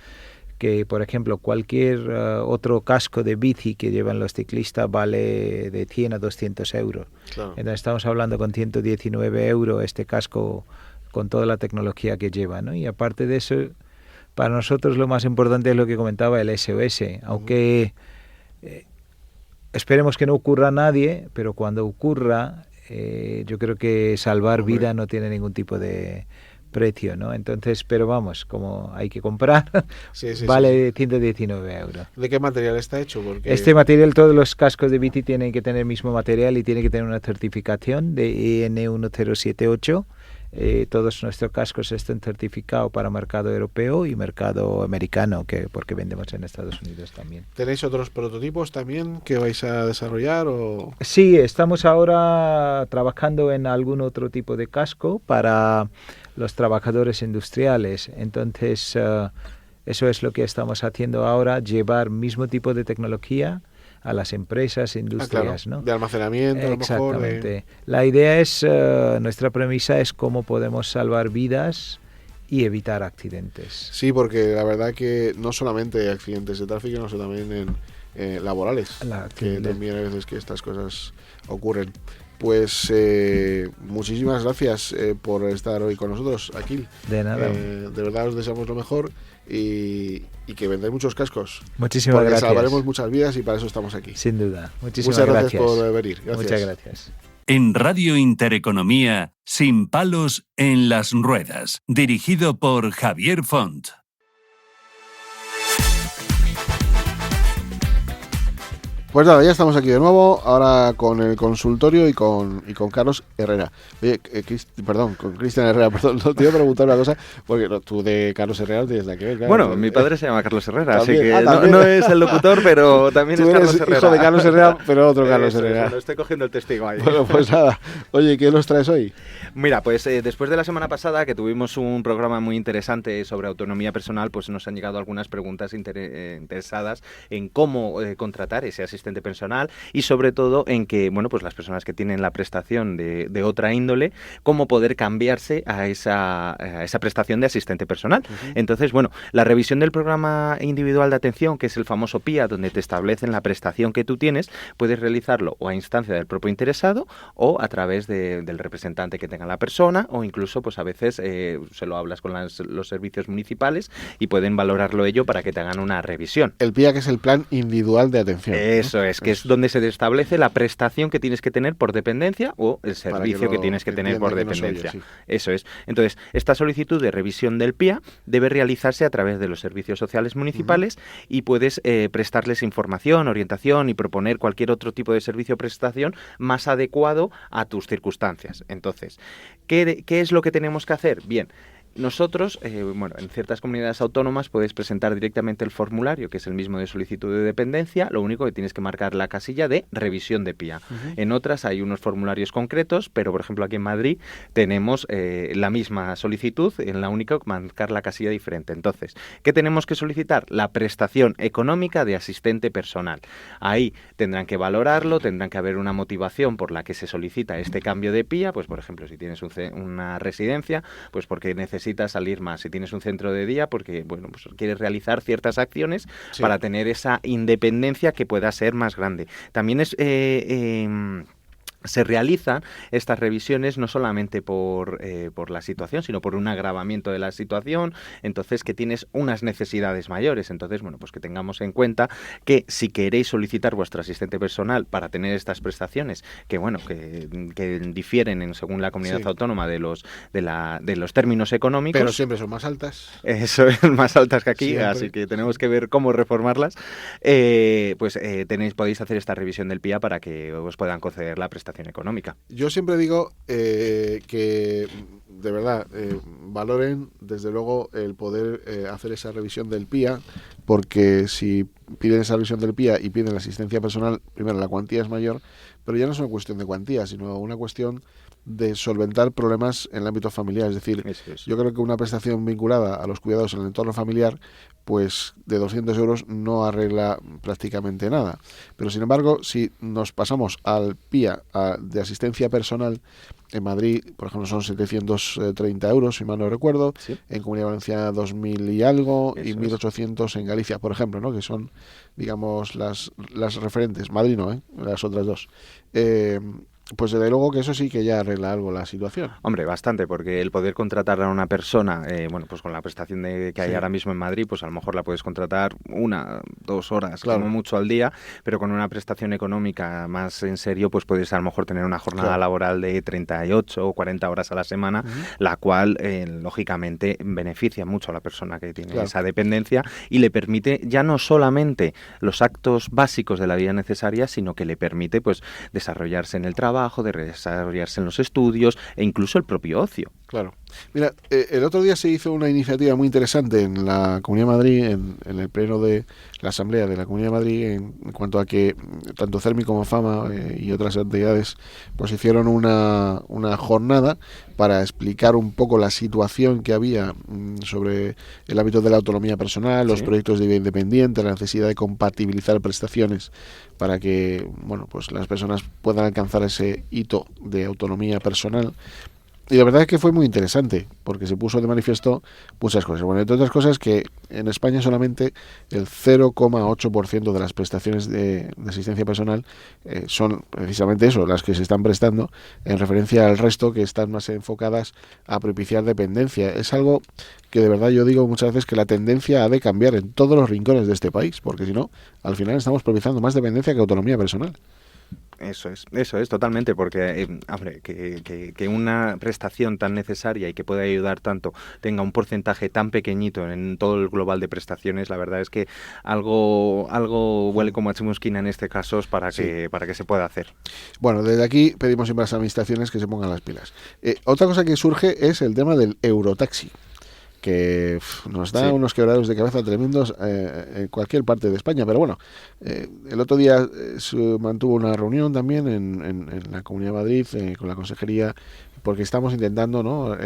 que por ejemplo cualquier otro casco de bici que llevan los ciclistas vale de 100 a 200 euros. Claro. Entonces estamos hablando con 119 euros este casco con toda la tecnología que lleva, ¿no? Y aparte de eso, para nosotros lo más importante es lo que comentaba el SOS, aunque esperemos que no ocurra a nadie, pero cuando ocurra, yo creo que salvar Hombre. vida no tiene ningún tipo de precio, ¿no? Entonces, pero vamos, como hay que comprar, Sí, sí, vale 119 euros. ¿De qué material está hecho? Porque Este material, todos los cascos de bici tienen que tener el mismo material y tienen que tener una certificación de EN 1078. Todos nuestros cascos están certificados para mercado europeo y mercado americano, porque vendemos en Estados Unidos también. ¿tenéis otros prototipos también que vais a desarrollar? O... Sí, estamos ahora trabajando en algún otro tipo de casco para los trabajadores industriales. Entonces, eso es lo que estamos haciendo ahora, llevar mismo tipo de tecnología a las empresas, industrias, claro, ¿no? de almacenamiento, a lo mejor. Exactamente. La idea es, nuestra premisa es cómo podemos salvar vidas y evitar accidentes. Sí, porque la verdad que no solamente accidentes de tráfico, sino también en laborales, que también hay veces que estas cosas ocurren. Pues muchísimas gracias por estar hoy con nosotros, Aquil. De nada. De verdad os deseamos lo mejor y que vendáis muchos cascos. Muchísimas porque gracias. salvaremos muchas vidas y para eso estamos aquí. Sin duda. Muchísimas Muchas gracias por venir. Gracias. Muchas gracias. En Radio Intereconomía, Sin palos en las ruedas, dirigido por Javier Font. Pues nada, ya estamos aquí de nuevo, ahora con el consultorio y con Carlos Herrera. Oye, con Cristian Herrera, perdón, no te iba a preguntar una cosa, porque no, tú de Carlos Herrera no tienes nada que ver. Claro. Bueno, mi padre se llama Carlos Herrera, También, así que también. no es el locutor, pero también Tú es eres Carlos Herrera. hijo de Carlos Herrera, pero otro Carlos Eso es, Herrera. bueno, estoy cogiendo el testigo ahí. Bueno, pues nada. Oye, ¿qué nos traes hoy? Mira, pues después de la semana pasada que tuvimos un programa muy interesante sobre autonomía personal, pues nos han llegado algunas preguntas interesadas en cómo contratar ese asistente personal y sobre todo en que, bueno, pues las personas que tienen la prestación de otra índole, cómo poder cambiarse a esa prestación de asistente personal. Entonces, bueno, la revisión del programa individual de atención, que es el famoso PIA, donde te establecen la prestación que tú tienes, puedes realizarlo o a instancia del propio interesado o a través del representante que tenga la persona, o incluso pues a veces se lo hablas con los servicios municipales y pueden valorarlo ello para que te hagan una revisión. El PIA, que es el plan individual de atención. Eso es, que es donde se establece la prestación que tienes que tener por dependencia o el servicio que tienes que tener por dependencia. Sí. Eso es. Entonces, esta solicitud de revisión del PIA debe realizarse a través de los servicios sociales municipales y puedes prestarles información, orientación y proponer cualquier otro tipo de servicio o prestación más adecuado a tus circunstancias. Entonces, ¿qué es lo que tenemos que hacer? Bien, nosotros, bueno, en ciertas comunidades autónomas puedes presentar directamente el formulario, que es el mismo de solicitud de dependencia, lo único que tienes que marcar la casilla de revisión de PIA. En otras hay unos formularios concretos, pero por ejemplo aquí en Madrid tenemos la misma solicitud, en la única que marcar la casilla diferente. Entonces, ¿qué tenemos que solicitar? La prestación económica de asistente personal. Ahí tendrán que valorarlo, tendrán que haber una motivación por la que se solicita este cambio de PIA, pues por ejemplo, si tienes una residencia, pues porque necesitas salir más. Si tienes un centro de día, porque bueno, pues quieres realizar ciertas acciones para tener esa independencia que pueda ser más grande. También es se realizan estas revisiones no solamente por la situación, sino por un agravamiento de la situación, entonces que tienes unas necesidades mayores. Entonces, bueno, pues que tengamos en cuenta que si queréis solicitar vuestro asistente personal para tener estas prestaciones, que bueno, que difieren según la comunidad autónoma de los términos económicos. Pero siempre son más altas. Eso es, más altas que aquí, Siempre. así que tenemos que ver cómo reformarlas. Podéis hacer esta revisión del PIA para que os puedan conceder la prestación económica. Yo siempre digo que de verdad valoren desde luego el poder hacer esa revisión del PIA, porque si piden esa revisión del PIA y piden la asistencia personal, primero la cuantía es mayor, pero ya no es una cuestión de cuantía, sino una cuestión de solventar problemas en el ámbito familiar. Es decir, yo creo que una prestación vinculada a los cuidados en el entorno familiar, pues de 200 euros no arregla prácticamente nada. Pero sin embargo, si nos pasamos al PIA de asistencia personal, en Madrid, por ejemplo, son 730 euros, si mal no recuerdo, en Comunidad Valenciana 2.000 y algo, y 1.800 en Galicia, por ejemplo, ¿no? Que son, digamos, las referentes. Madrid no, las otras dos. Pues desde luego que eso sí que ya arregla algo la situación. Hombre, bastante, porque el poder contratar a una persona, pues con la prestación que hay ahora mismo en Madrid, pues a lo mejor la puedes contratar 1, 2 horas, como mucho al día, pero con una prestación económica más en serio, pues puedes a lo mejor tener una jornada laboral de 38 o 40 horas a la semana, la cual, lógicamente, beneficia mucho a la persona que tiene esa dependencia y le permite ya no solamente los actos básicos de la vida necesaria, sino que le permite, pues, desarrollarse en el trabajo, de desarrollarse en los estudios e incluso el propio ocio. Claro. Mira, el otro día se hizo una iniciativa muy interesante en la Comunidad de Madrid, en el pleno de la Asamblea de la Comunidad de Madrid, en cuanto a que tanto CERMI como FAMA y otras entidades pues hicieron una jornada para explicar un poco la situación que había sobre el ámbito de la autonomía personal, los proyectos de vida independiente, la necesidad de compatibilizar prestaciones para que, bueno, pues las personas puedan alcanzar ese hito de autonomía personal. Y la verdad es que fue muy interesante, porque se puso de manifiesto muchas cosas. Bueno, entre otras cosas, que en España solamente el 0,8% de las prestaciones de asistencia personal son precisamente eso, las que se están prestando, en referencia al resto que están más enfocadas a propiciar dependencia. Es algo que de verdad yo digo muchas veces que la tendencia ha de cambiar en todos los rincones de este país, porque si no, al final estamos propiciando más dependencia que autonomía personal. Eso es totalmente, porque hombre, que una prestación tan necesaria y que pueda ayudar tanto tenga un porcentaje tan pequeñito en todo el global de prestaciones, la verdad es que algo huele como a chimusquina en este caso para que se pueda hacer. Bueno, desde aquí pedimos siempre a las administraciones que se pongan las pilas. Otra cosa que surge es el tema del Eurotaxi, que nos da unos quebraderos de cabeza tremendos en cualquier parte de España. Pero bueno, el otro día se mantuvo una reunión también en la Comunidad de Madrid con la Consejería, porque estamos intentando, ¿no?,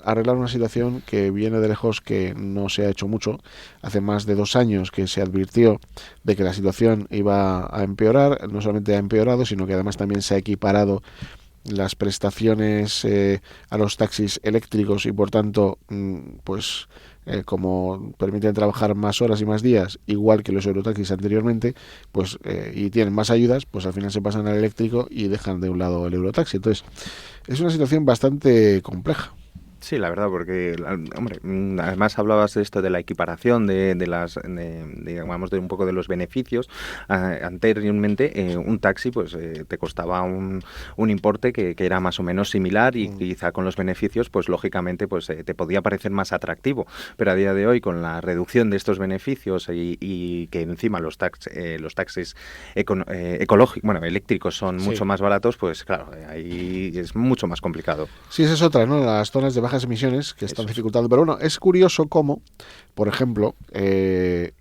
arreglar una situación que viene de lejos, que no se ha hecho mucho. Hace más de 2 años que se advirtió de que la situación iba a empeorar. No solamente ha empeorado, sino que además también se ha equiparado las prestaciones a los taxis eléctricos y por tanto pues como permiten trabajar más horas y más días, igual que los eurotaxis anteriormente, pues y tienen más ayudas, pues al final se pasan al eléctrico y dejan de un lado el eurotaxi. Entonces es una situación bastante compleja. Sí, la verdad, porque, hombre, además hablabas de esto de la equiparación, digamos, de un poco de los beneficios. Anteriormente, un taxi, pues, te costaba un importe que era más o menos similar y quizá con los beneficios, pues, lógicamente, pues, te podía parecer más atractivo. Pero a día de hoy, con la reducción de estos beneficios y que encima los taxis ecológicos, bueno, eléctricos son mucho más baratos, pues, claro, ahí es mucho más complicado. Sí, esa es otra, ¿no? Las zonas de bajas emisiones que están dificultando. Pero bueno, es curioso cómo, por ejemplo, en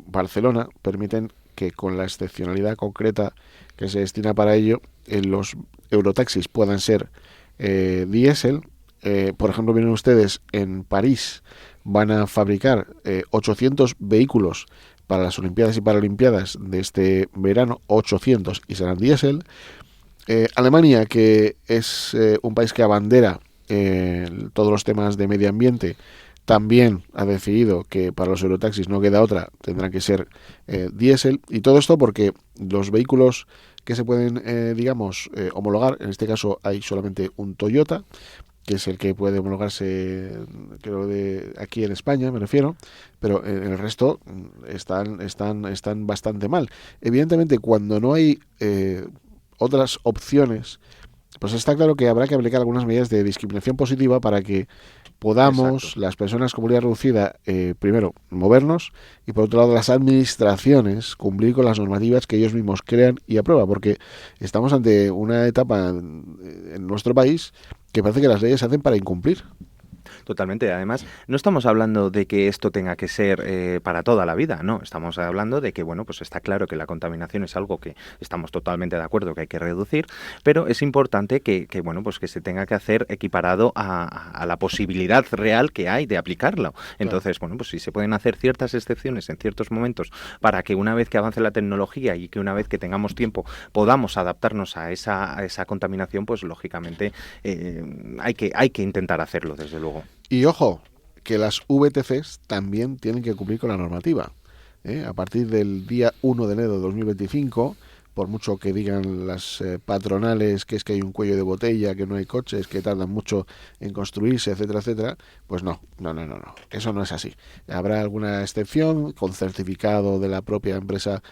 Barcelona permiten que con la excepcionalidad concreta que se destina para ello, los eurotaxis puedan ser diésel. Por ejemplo, vienen ustedes en París, van a fabricar 800 vehículos para las Olimpiadas y Paralimpiadas de este verano, 800, y serán diésel. Alemania, que es un país que abandera todos los temas de medio ambiente, también ha decidido que para los eurotaxis no queda otra, tendrán que ser diésel, y todo esto porque los vehículos que se pueden, homologar, en este caso hay solamente un Toyota, que es el que puede homologarse, creo, de aquí en España, me refiero, pero en el resto están bastante mal. Evidentemente, cuando no hay otras opciones, pues está claro que habrá que aplicar algunas medidas de discriminación positiva para que podamos, Exacto, las personas con movilidad reducida, primero, movernos, y por otro lado, las administraciones cumplir con las normativas que ellos mismos crean y aprueban, porque estamos ante una etapa en nuestro país que parece que las leyes se hacen para incumplir. Totalmente. Además, no estamos hablando de que esto tenga que ser para toda la vida, no. Estamos hablando de que, bueno, pues está claro que la contaminación es algo que estamos totalmente de acuerdo que hay que reducir, pero es importante que bueno, pues que se tenga que hacer equiparado a la posibilidad real que hay de aplicarlo. Entonces, bueno, pues si se pueden hacer ciertas excepciones en ciertos momentos para que una vez que avance la tecnología y que una vez que tengamos tiempo podamos adaptarnos a esa contaminación, pues lógicamente hay que intentar hacerlo, desde luego. Y ojo, que las VTCs también tienen que cumplir con la normativa. A partir del día 1 de enero de 2025, por mucho que digan las patronales que es que hay un cuello de botella, que no hay coches, que tardan mucho en construirse, etcétera, etcétera, pues no, eso no es así. Habrá alguna excepción con certificado de la propia empresa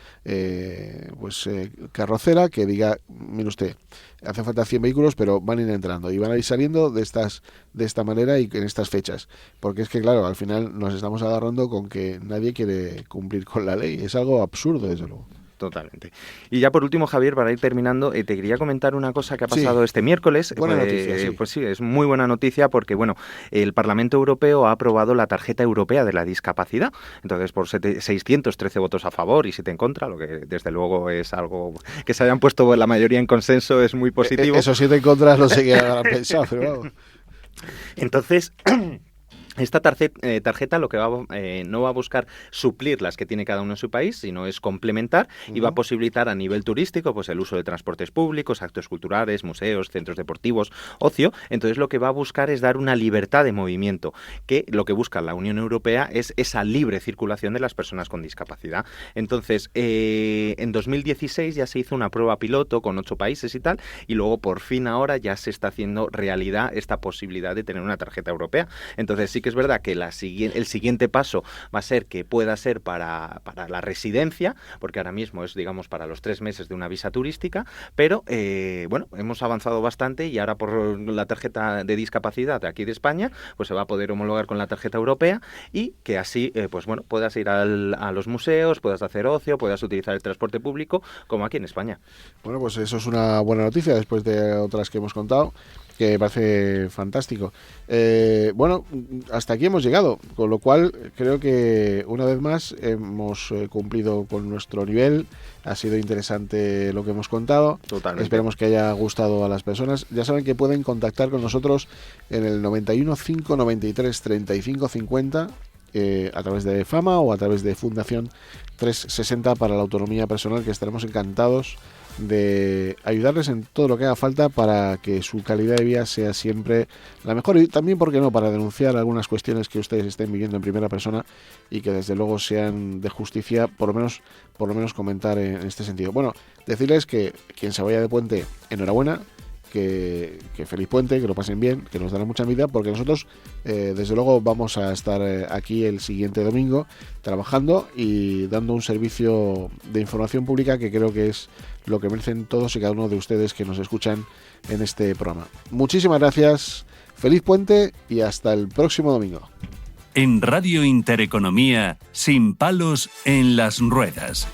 carrocera que diga, mire usted, hace falta 100 vehículos, pero van a ir entrando y van a ir saliendo de esta manera y en estas fechas. Porque es que, claro, al final nos estamos agarrando con que nadie quiere cumplir con la ley. Es algo absurdo, desde luego. Totalmente. Y ya por último, Javier, para ir terminando, te quería comentar una cosa que ha pasado este miércoles. Buena noticia, sí. Pues sí, es muy buena noticia porque, bueno, el Parlamento Europeo ha aprobado la tarjeta europea de la discapacidad. Entonces, por 613 votos a favor y 7 en contra, lo que desde luego es algo que se hayan puesto la mayoría en consenso, es muy positivo. Esos 7 en contra no sé qué habrán pensado, pero vamos. Entonces... Esta tarjeta lo que no va a buscar suplir las que tiene cada uno en su país, sino es complementar y va a posibilitar a nivel turístico pues el uso de transportes públicos, actos culturales, museos, centros deportivos, ocio. Entonces lo que va a buscar es dar una libertad de movimiento, que lo que busca la Unión Europea es esa libre circulación de las personas con discapacidad. Entonces, en 2016 ya se hizo una prueba piloto con 8 países y tal, y luego por fin ahora ya se está haciendo realidad esta posibilidad de tener una tarjeta europea. Entonces sí que es verdad que el siguiente paso va a ser que pueda ser para la residencia, porque ahora mismo es, digamos, para los 3 meses de una visa turística, pero bueno, hemos avanzado bastante y ahora por la tarjeta de discapacidad de aquí de España, pues se va a poder homologar con la tarjeta europea y que así, pues bueno, puedas ir a los museos, puedas hacer ocio, puedas utilizar el transporte público, como aquí en España. Bueno, pues eso es una buena noticia después de otras que hemos contado, que me parece fantástico. Bueno, hasta aquí hemos llegado, con lo cual creo que una vez más hemos cumplido con nuestro nivel. Ha sido interesante lo que hemos contado. Totalmente. Esperemos que haya gustado a las personas. Ya saben que pueden contactar con nosotros en el 91 593 35 50 a través de Fama o a través de Fundación 360 para la Autonomía Personal, que estaremos encantados de ayudarles en todo lo que haga falta para que su calidad de vida sea siempre la mejor, y también, ¿por qué no?, para denunciar algunas cuestiones que ustedes estén viviendo en primera persona y que desde luego sean de justicia, por lo menos comentar en este sentido. Bueno, decirles que quien se vaya de puente, enhorabuena, que feliz puente, que lo pasen bien, que nos dará mucha vida, porque nosotros desde luego vamos a estar aquí el siguiente domingo trabajando y dando un servicio de información pública que creo que es lo que merecen todos y cada uno de ustedes que nos escuchan en este programa. Muchísimas gracias, feliz puente y hasta el próximo domingo. En Radio Intereconomía, Sin palos en las ruedas.